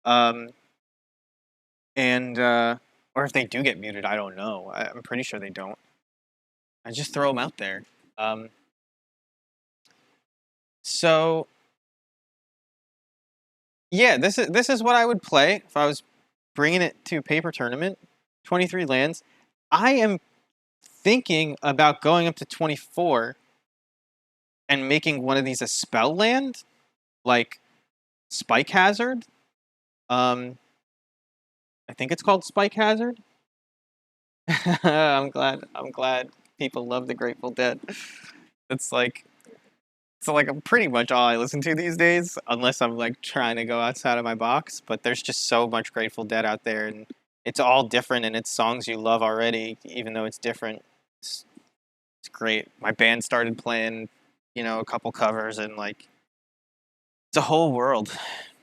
And or if they do get muted, I don't know. I'm pretty sure they don't. I just throw them out there. So yeah, this is what I would play if I was bringing it to paper tournament. 23 lands. I am thinking about going up to 24 and making one of these a spell land, like Spike Hazard. I think it's called Spike Hazard. I'm glad people love the Grateful Dead. It's like pretty much all I listen to these days, unless I'm like trying to go outside of my box. But there's just so much Grateful Dead out there, and it's all different, and it's songs you love already, even though it's different. It's great. My band started playing, a couple covers, and like, it's a whole world.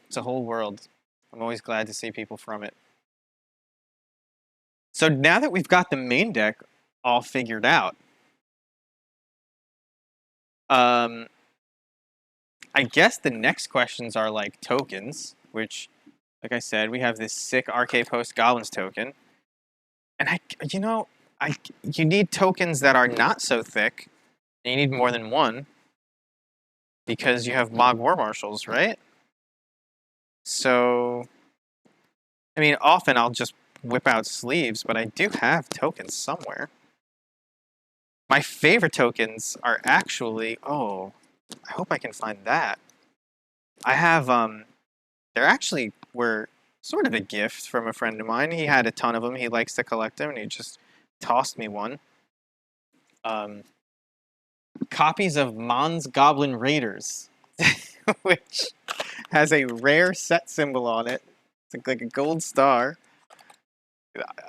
It's a whole world. I'm always glad to see people from it. So now that we've got the main deck all figured out, I guess the next questions are like tokens, which, like I said, we have this sick RK Post Goblins token. And you need tokens that are not so thick, and you need more than one, because you have Mog War Marshals, right? So, I mean, often I'll just whip out sleeves, but I do have tokens somewhere. My favorite tokens are actually, I hope I can find that. I have, there actually were sort of a gift from a friend of mine. He had a ton of them. He likes to collect them, and he just tossed me one. Copies of Mon's Goblin Raiders, which has a rare set symbol on it. It's like a gold star.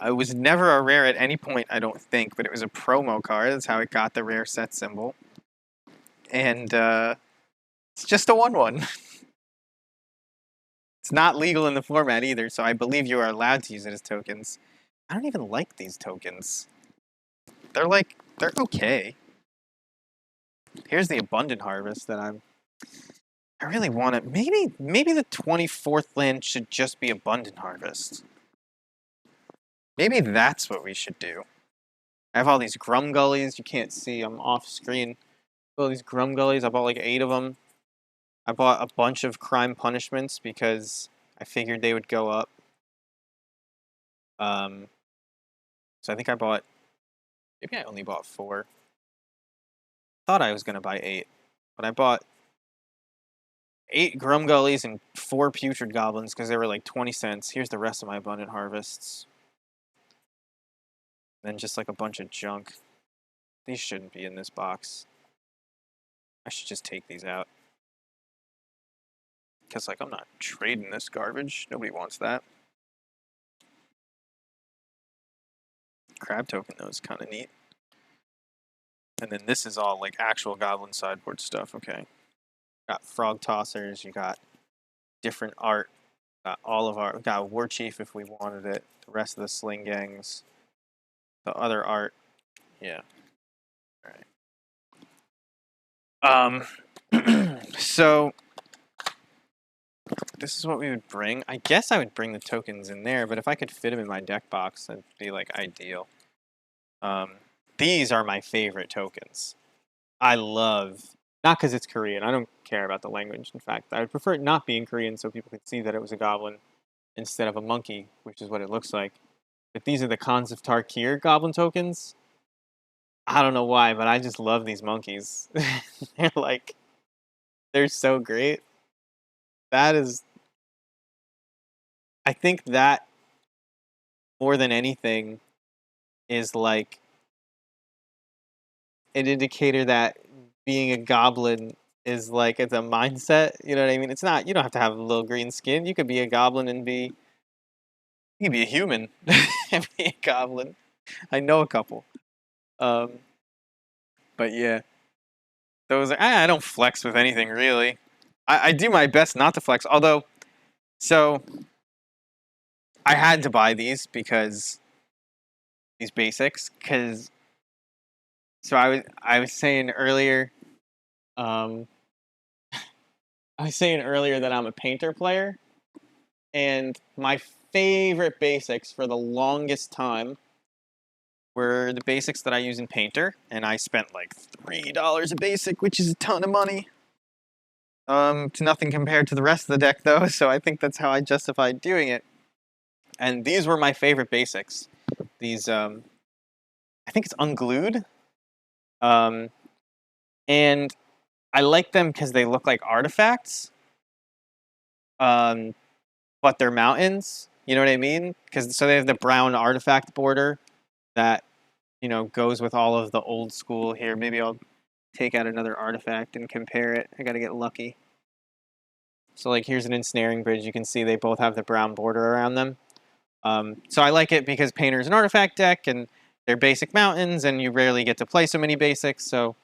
It was never a rare at any point, I don't think, but it was a promo card. That's how it got the rare set symbol. And it's just a 1/1. It's not legal in the format either, so I believe you are allowed to use it as tokens. I don't even like these tokens. They're okay. Here's the Abundant Harvest that I really want it. Maybe the 24th land should just be Abundant Harvest. Maybe that's what we should do. I have all these Grum Gullies. You can't see. I'm off screen. All these Grum Gullies. I bought like 8 of them. I bought a bunch of Crime Punishments because I figured they would go up. So I think I bought. Maybe I only bought 4. Thought I was gonna buy 8, but I bought 8 Grum Gullies and 4 Putrid Goblins because they were like 20 cents. Here's the rest of my Abundant Harvests. And then just like a bunch of junk. These shouldn't be in this box. I should just take these out. Because, like, I'm not trading this garbage. Nobody wants that. Crab token, though, is kind of neat. And then this is all, like, actual goblin sideboard stuff. Okay. Got frog tossers. You got different art. Got all of our... Got War Chief if we wanted it. The rest of the Sling Gangs. The other art. Yeah. All right. So... This is what we would bring. I guess I would bring the tokens in there, but if I could fit them in my deck box, that'd be like ideal. These are my favorite tokens. I love, not because it's Korean. I don't care about the language. In fact, I would prefer it not being Korean so people could see that it was a goblin instead of a monkey, which is what it looks like. But these are the Khans of Tarkir goblin tokens. I don't know why, but I just love these monkeys. They're so great. That is, I think that more than anything is like an indicator that being a goblin is like it's a mindset. You know what I mean? It's not. You don't have to have a little green skin. You could be a goblin and be. You could be a human and be a goblin. I know a couple. But yeah, those. I don't flex with anything really. I do my best not to flex. Although, so I had to buy these because these basics because. So I was saying earlier. I was saying earlier that I'm a painter player, and my favorite basics for the longest time were the basics that I use in Painter, and I spent like $3 a basic, which is a ton of money. To nothing compared to the rest of the deck, though, so I think that's how I justified doing it. And these were my favorite basics. These, I think it's unglued. And I like them because they look like artifacts. But they're mountains. You know what I mean? So they have the brown artifact border that goes with all of the old school. Here, maybe I'll take out another artifact and compare it. I gotta get lucky. So like here's an ensnaring bridge. You can see they both have the brown border around them. So I like it because Painter's an artifact deck and they're basic mountains and you rarely get to play so many basics. So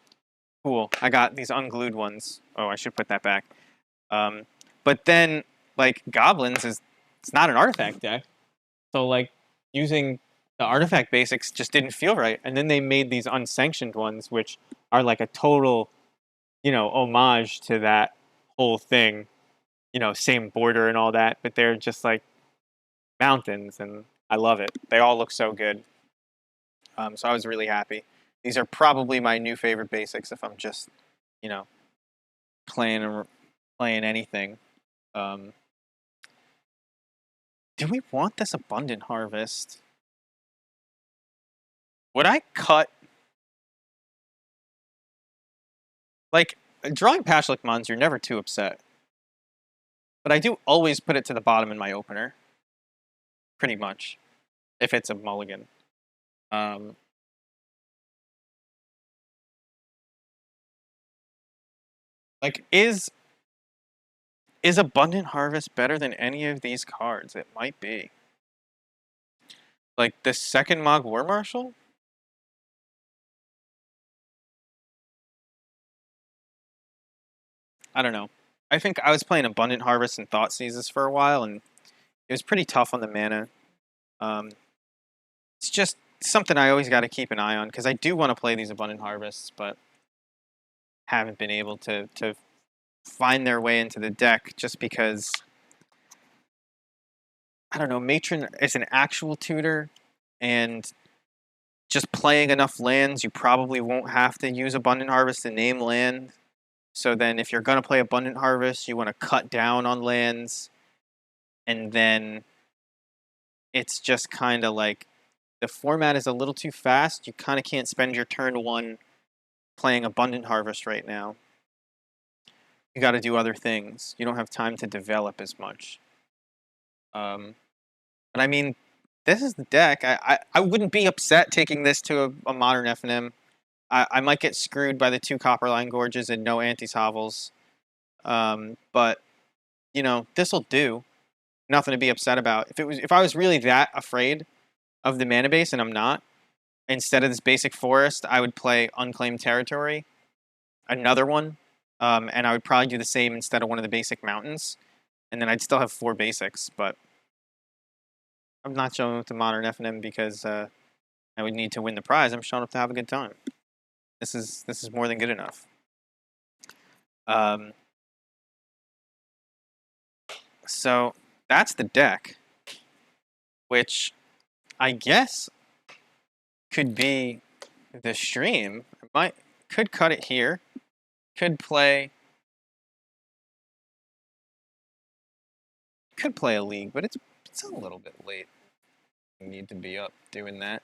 cool. I got these unglued ones. Oh, I should put that back. But then like goblins it's not an artifact deck. So like using the artifact basics just didn't feel right. And then they made these unsanctioned ones, which are like a total, homage to that whole thing. Same border and all that, but they're just like mountains, and I love it. They all look so good. So I was really happy. These are probably my new favorite basics if I'm just, playing anything. Do we want this Abundant Harvest? Would I cut... Like, drawing Pashlik Mons, you're never too upset. But I do always put it to the bottom in my opener. Pretty much. If it's a mulligan. Like, is Abundant Harvest better than any of these cards? It might be. Like, the second Mog War Marshal? I don't know. I think I was playing Abundant Harvest and Thoughtseizes for a while, and it was pretty tough on the mana. It's just something I always got to keep an eye on, because I do want to play these Abundant Harvests, but haven't been able to find their way into the deck just because, I don't know, Matron is an actual tutor, and just playing enough lands, you probably won't have to use Abundant Harvest to name land. So then if you're going to play Abundant Harvest, you want to cut down on lands, and then it's just kind of like the format is a little too fast. You kind of can't spend your turn one playing Abundant Harvest right now. You got to do other things. You don't have time to develop as much. But I mean, this is the deck. I wouldn't be upset taking this to a modern FNM. I might get screwed by the 2 Copperline Gorges and no Anti-Hovels. But, you know, this'll do. Nothing to be upset about. If I was really that afraid of the mana base, and I'm not, instead of this basic forest, I would play Unclaimed Territory, another one, and I would probably do the same instead of one of the basic mountains, and then I'd still have 4 basics, but I'm not showing up to modern FNM because I would need to win the prize. I'm showing up to have a good time. This is more than good enough. So that's the deck, which I guess could be the stream. Could cut it here. Could play a league, but it's a little bit late. I need to be up doing that.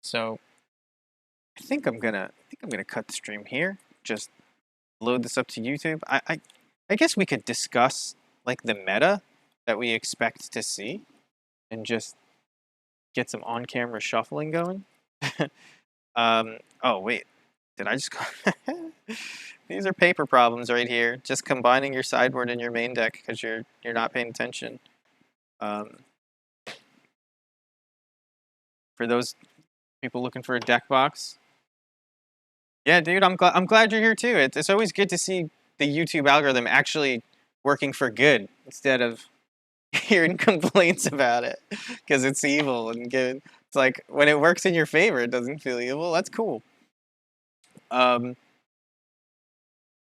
So I think I'm gonna cut the stream here. Just load this up to YouTube. I guess we could discuss like the meta that we expect to see and just get some on-camera shuffling going. Oh wait, did I just These are paper problems right here. Just combining your sideboard and your main deck because you're not paying attention. For those people looking for a deck box, yeah, dude, I'm glad you're here too. It's always good to see the YouTube algorithm actually working for good instead of hearing complaints about it because it's evil and good. It's like when it works in your favor, it doesn't feel evil. That's cool.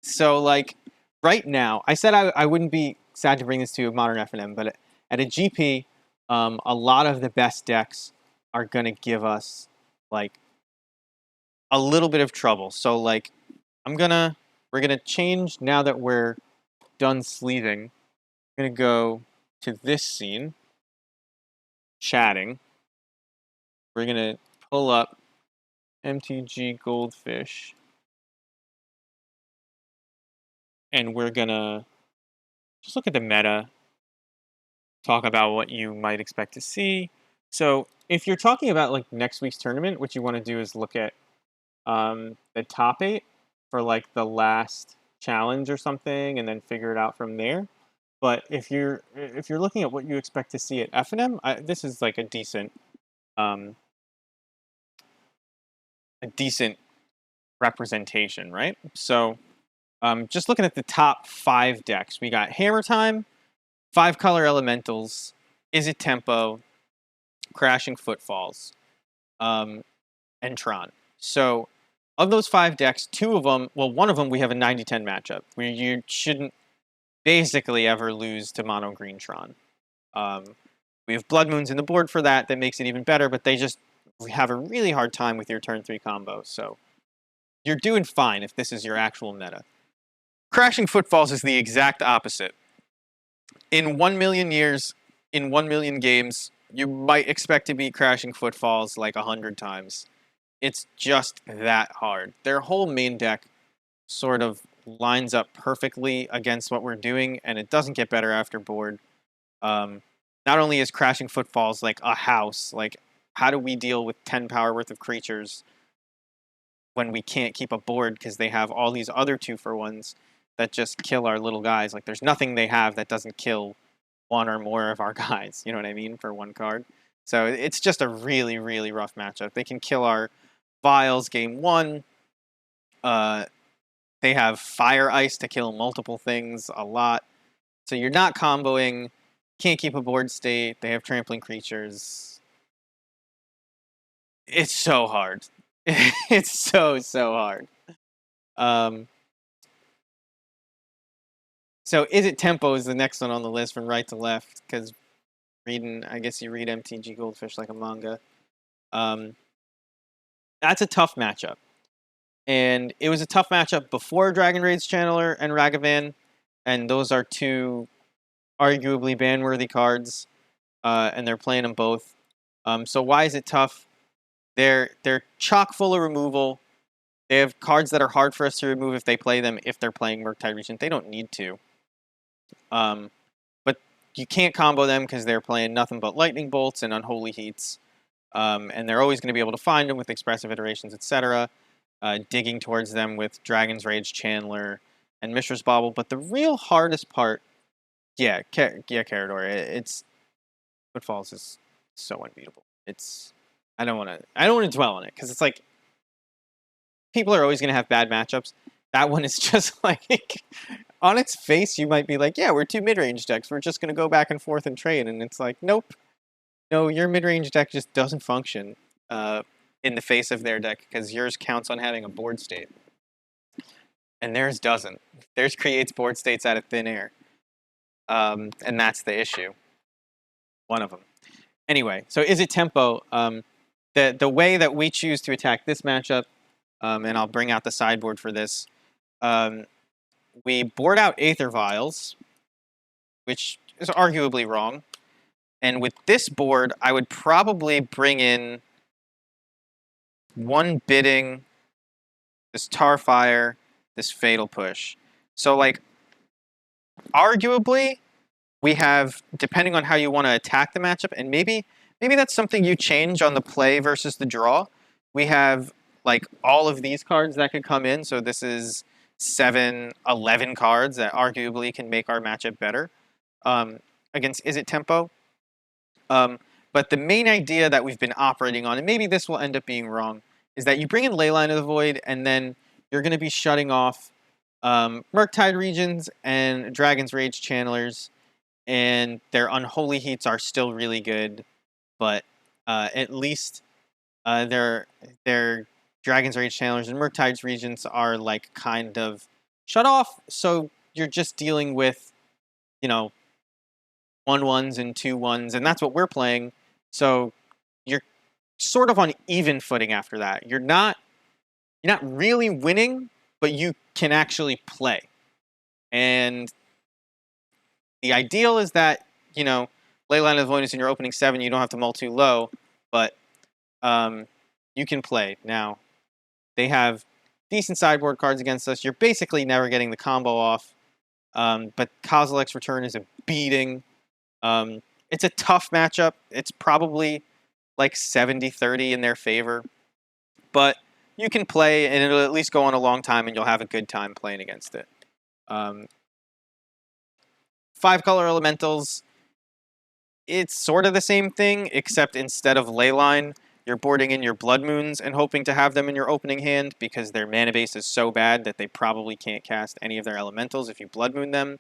So like right now, I said I wouldn't be sad to bring this to a modern FNM, but at a GP, a lot of the best decks are gonna give us like a little bit of trouble. So like we're gonna change now that we're done sleeving. I'm gonna go to this scene, chatting. We're gonna pull up MTG Goldfish, and we're gonna just look at the meta, talk about what you might expect to see. So if you're talking about like next week's tournament, what you want to do is look at the top 8 for like the last challenge or something, and then figure it out from there. But if you're looking at what you expect to see at FNM, this is like a decent representation, right? So just looking at the top 5 decks, we got Hammer Time, 5 color elementals, Is It Tempo, Crashing Footfalls, and Tron. So of those 5 decks, 2 of them, well, one of them we have a 90-10 matchup where you shouldn't basically ever lose to Mono Green Tron. We have Blood Moons in the board for that makes it even better, but we have a really hard time with your turn 3 combo. So you're doing fine if this is your actual meta. Crashing Footfalls is the exact opposite. In 1 million years, in 1 million games, you might expect to beat Crashing Footfalls like 100 times. It's just that hard. Their whole main deck sort of lines up perfectly against what we're doing, and it doesn't get better after board. Not only is Crashing Footfalls like a house, like how do we deal with 10 power worth of creatures when we can't keep a board because they have all these other 2-for-1s that just kill our little guys? Like there's nothing they have that doesn't kill one or more of our guys, you know what I mean, for 1 card. So it's just a really, really rough matchup. They can kill our Vials game 1. They have Fire Ice to kill multiple things a lot. So you're not comboing, can't keep a board state, they have trampling creatures. It's so hard. It's so hard. So Is It Tempo is the next one on the list from right to left, because I guess you read MTG Goldfish like a manga. That's a tough matchup. And it was a tough matchup before Dragon Rage Channeler and Ragavan, and those are two arguably ban-worthy cards, and they're playing them both. So why is it tough? They're chock full of removal. They have cards that are hard for us to remove if they play them, if they're playing Murktide Regent. They don't need to. But you can't combo them because they're playing nothing but Lightning Bolts and Unholy Heats. And they're always going to be able to find them with Expressive Iterations, etc. Digging towards them with Dragon's Rage Chandler and Mishra's Bauble. But the real hardest part, Carador. It's Footfalls is so unbeatable. I don't want to dwell on it because it's like people are always going to have bad matchups. That one is just like on its face, you might be like, yeah, we're two mid-range decks. We're just going to go back and forth and trade, and it's like, nope, no, your mid-range deck just doesn't function in the face of their deck because yours counts on having a board state. And theirs doesn't. Theirs creates board states out of thin air. And that's the issue. One of them. Anyway, so Is It Tempo? The way that we choose to attack this matchup, and I'll bring out the sideboard for this, we board out Aether Vials, which is arguably wrong. And with this board, I would probably bring in one Bidding, this Tarfire, this Fatal Push. So, like, arguably, we have, depending on how you want to attack the matchup, and maybe that's something you change on the play versus the draw. We have, like, all of these cards that could come in. So this is 7, 11 cards that arguably can make our matchup better against Is It Tempo. But the main idea that we've been operating on, and maybe this will end up being wrong, is that you bring in Leyline of the Void, and then you're going to be shutting off Murktide Regions and Dragon's Rage Channelers, and their Unholy Heats are still really good, but at least their Dragon's Rage Channelers and Murktide's Regions are like kind of shut off, so you're just dealing with, 1/1s and 2/1s, and that's what we're playing. So you're sort of on even footing after that. You're not really winning, but you can actually play. And the ideal is that, Leyline of the Void is in your opening 7, you don't have to mull too low, but you can play. Now, they have decent sideboard cards against us. You're basically never getting the combo off, but Kozilek's Return is a beating. It's a tough matchup. It's probably like 70-30 in their favor. But you can play, and it'll at least go on a long time, and you'll have a good time playing against it. 5-color Elementals, it's sort of the same thing, except instead of Leyline, you're boarding in your Blood Moons and hoping to have them in your opening hand because their mana base is so bad that they probably can't cast any of their Elementals if you Blood Moon them.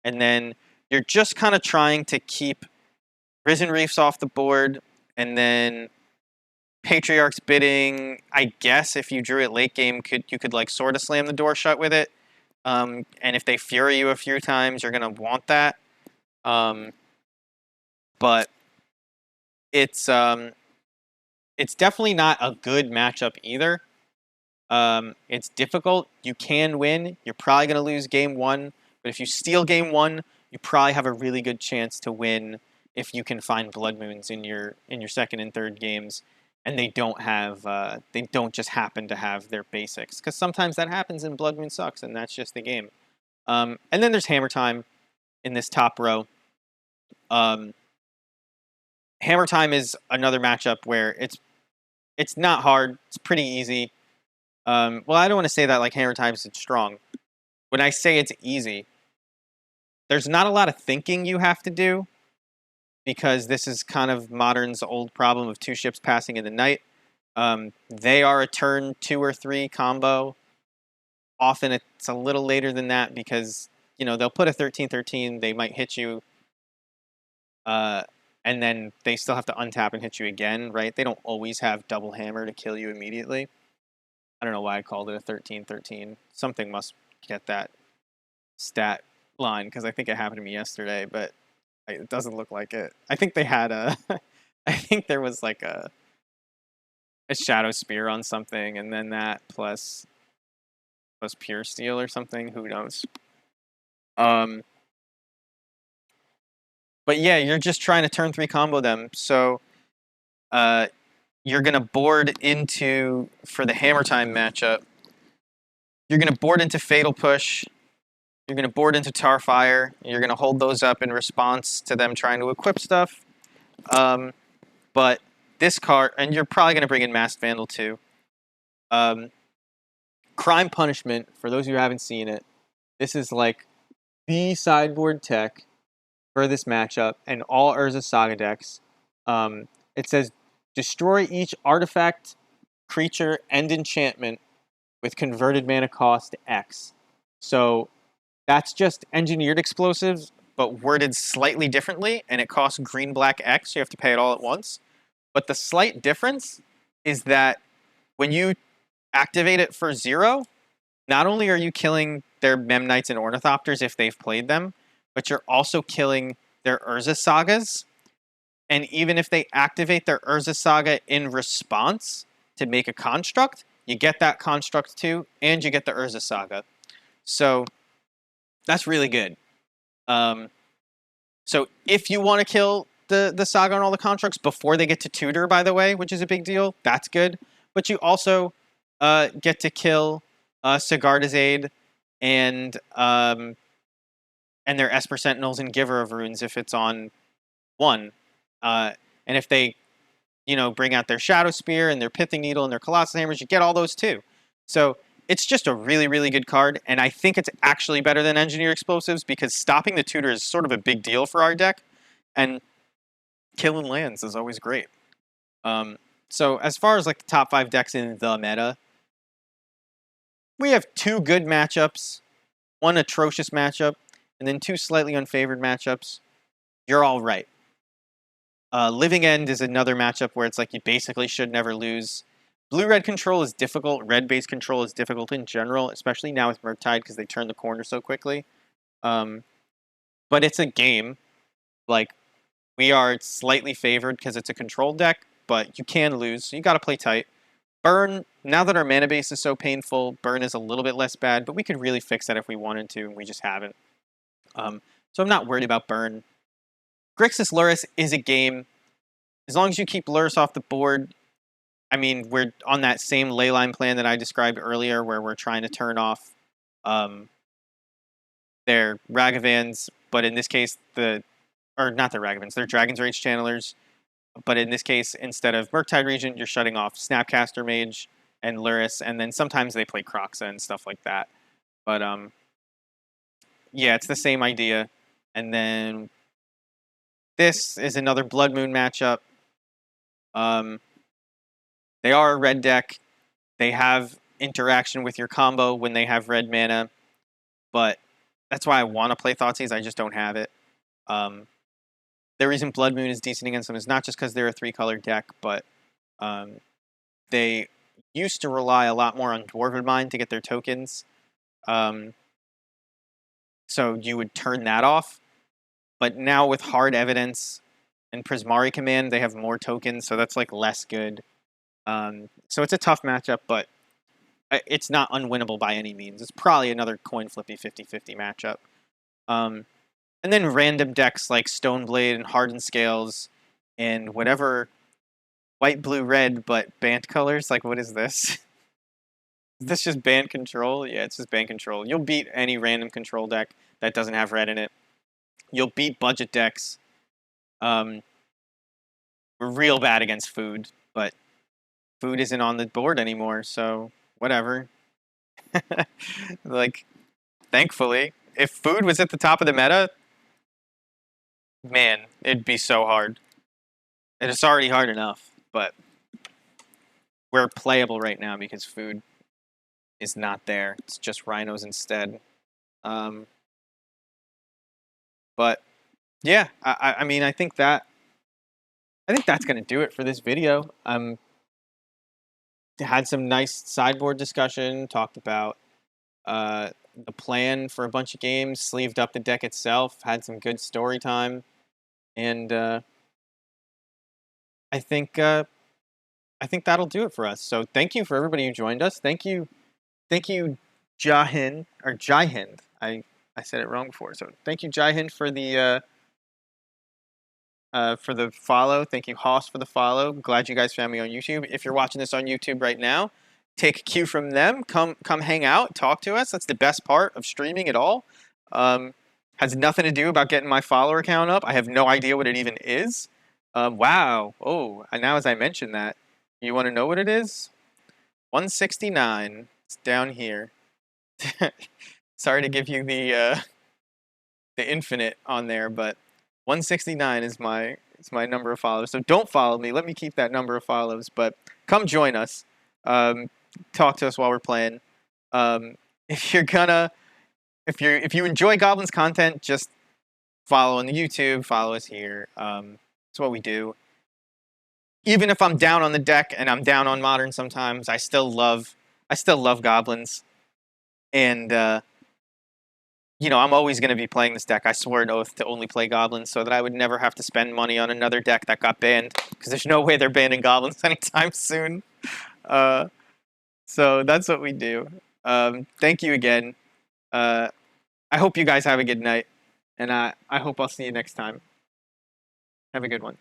And then you're just kind of trying to keep Risen Reefs off the board, and then Patriarch's Bidding, I guess if you drew it late game, you could like sort of slam the door shut with it. And if they Fury you a few times, you're going to want that. But it's definitely not a good matchup either. It's difficult. You can win. You're probably going to lose game 1. But if you steal game 1, you probably have a really good chance to win if you can find Blood Moons in your second and third games, and they don't just happen to have their basics, because sometimes that happens and Blood Moon sucks, and that's just the game. And then there's Hammer Time in this top row. Hammer Time is another matchup where it's not hard. It's pretty easy. Well, I don't want to say that like Hammer Time is strong. When I say it's easy, there's not a lot of thinking you have to do, because this is kind of Modern's old problem of 2 ships passing in the night. They are a turn 2 or 3 combo. Often it's a little later than that because, they'll put a 13/13, they might hit you, and then they still have to untap and hit you again, right? They don't always have double hammer to kill you immediately. I don't know why I called it a 13/13. Something must get that stat line because I think it happened to me yesterday, but it doesn't look like it. I think they had a, I think there was like a Shadow Spear on something, and then that plus Pure Steel or something. Who knows? But yeah, you're just trying to turn 3 combo them. So you're gonna board into, for the Hammer Time matchup, you're gonna board into Fatal Push. You're gonna board into Tarfire. You're gonna hold those up in response to them trying to equip stuff. But this card, and you're probably gonna bring in Masked Vandal too. Crime Punishment, for those of you who haven't seen it, this is like the sideboard tech for this matchup and all Urza Saga decks. It says destroy each artifact, creature, and enchantment with converted mana cost X. So that's just engineered explosives, but worded slightly differently, and it costs green, black, X. So you have to pay it all at once. But the slight difference is that when you activate it for 0, not only are you killing their Memnites and Ornithopters if they've played them, but you're also killing their Urza Sagas. And even if they activate their Urza Saga in response to make a construct, you get that construct too, and you get the Urza Saga. So that's really good. So if you want to kill the Saga on all the constructs before they get to tutor, by the way, which is a big deal, that's good. But you also get to kill Sigarda's Aid and their Esper Sentinels and Giver of Runes if it's on 1. And if they, bring out their Shadow Spear and their Pithing Needle and their Colossal Hammers, you get all those too. So it's just a really, really good card, and I think it's actually better than Engineer Explosives because stopping the tutor is sort of a big deal for our deck, and killing lands is always great. So as far as like the top 5 decks in the meta, we have 2 good matchups, 1 atrocious matchup, and then 2 slightly unfavored matchups. You're all right. Living End is another matchup where it's like you basically should never lose. Blue-red control is difficult. Red-based control is difficult in general, especially now with Murktide because they turn the corner so quickly. But it's a game. Like, we are slightly favored because it's a control deck, but you can lose, so you got to play tight. Burn, now that our mana base is so painful, Burn is a little bit less bad, but we could really fix that if we wanted to, and we just haven't. So I'm not worried about Burn. Grixis Lurrus is a game. As long as you keep Lurrus off the board, I mean, we're on that same leyline plan that I described earlier where we're trying to turn off their Ragavans, but in this case, not their Ragavans, they're Dragon's Rage Channelers. But in this case, instead of Murktide Regent, you're shutting off Snapcaster Mage and Lurrus, and then sometimes they play Kroxa and stuff like that. But yeah, it's the same idea. And then this is another Blood Moon matchup. They are a red deck. They have interaction with your combo when they have red mana, but that's why I want to play Thoughtseize. I just don't have it. The reason Blood Moon is decent against them is not just because they're a 3-color deck, but they used to rely a lot more on Dwarven Mind to get their tokens. So you would turn that off. But now with Hard Evidence and Prismari Command, they have more tokens, so that's like less good. So it's a tough matchup, but it's not unwinnable by any means. It's probably another coin flippy 50-50 matchup. And then random decks like Stoneblade and Hardened Scales and whatever white, blue, red, but banned colors. Like, what is this? Is this just banned control? Yeah, it's just banned control. You'll beat any random control deck that doesn't have red in it. You'll beat budget decks. We're real bad against food, but food isn't on the board anymore, so whatever. Like, thankfully, if food was at the top of the meta, man, it'd be so hard. And it's already hard enough, but we're playable right now because food is not there. It's just rhinos instead. But yeah, I mean, I think that's gonna do it for this video. Had some nice sideboard discussion. Talked about the plan for a bunch of games, sleeved up the deck itself, had some good story time, and I think that'll do it for us. So thank you for everybody who joined us. Thank you, Jahin or Jaihind. I said it wrong before. So thank you, Jaihind, for the follow. Thank you, Hoss, for the follow. Glad you guys found me on YouTube. If you're watching this on YouTube right now, take a cue from them. Come hang out, talk to us. That's the best part of streaming at all. Has nothing to do about getting my follower count up. I have no idea what it even is. Wow. Oh, and now as I mentioned that, you want to know what it is? 169. It's down here. Sorry to give you the infinite on there, but 169 is my number of followers. So don't follow me. Let me keep that number of follows. But come join us. Talk to us while we're playing. If you enjoy Goblins content, just follow on the YouTube. Follow us here. It's what we do. Even if I'm down on the deck and I'm down on Modern sometimes, I still love Goblins. And I'm always going to be playing this deck. I swore an oath to only play Goblins so that I would never have to spend money on another deck that got banned, because there's no way they're banning Goblins anytime soon. So that's what we do. Thank you again. I hope you guys have a good night, and I hope I'll see you next time. Have a good one.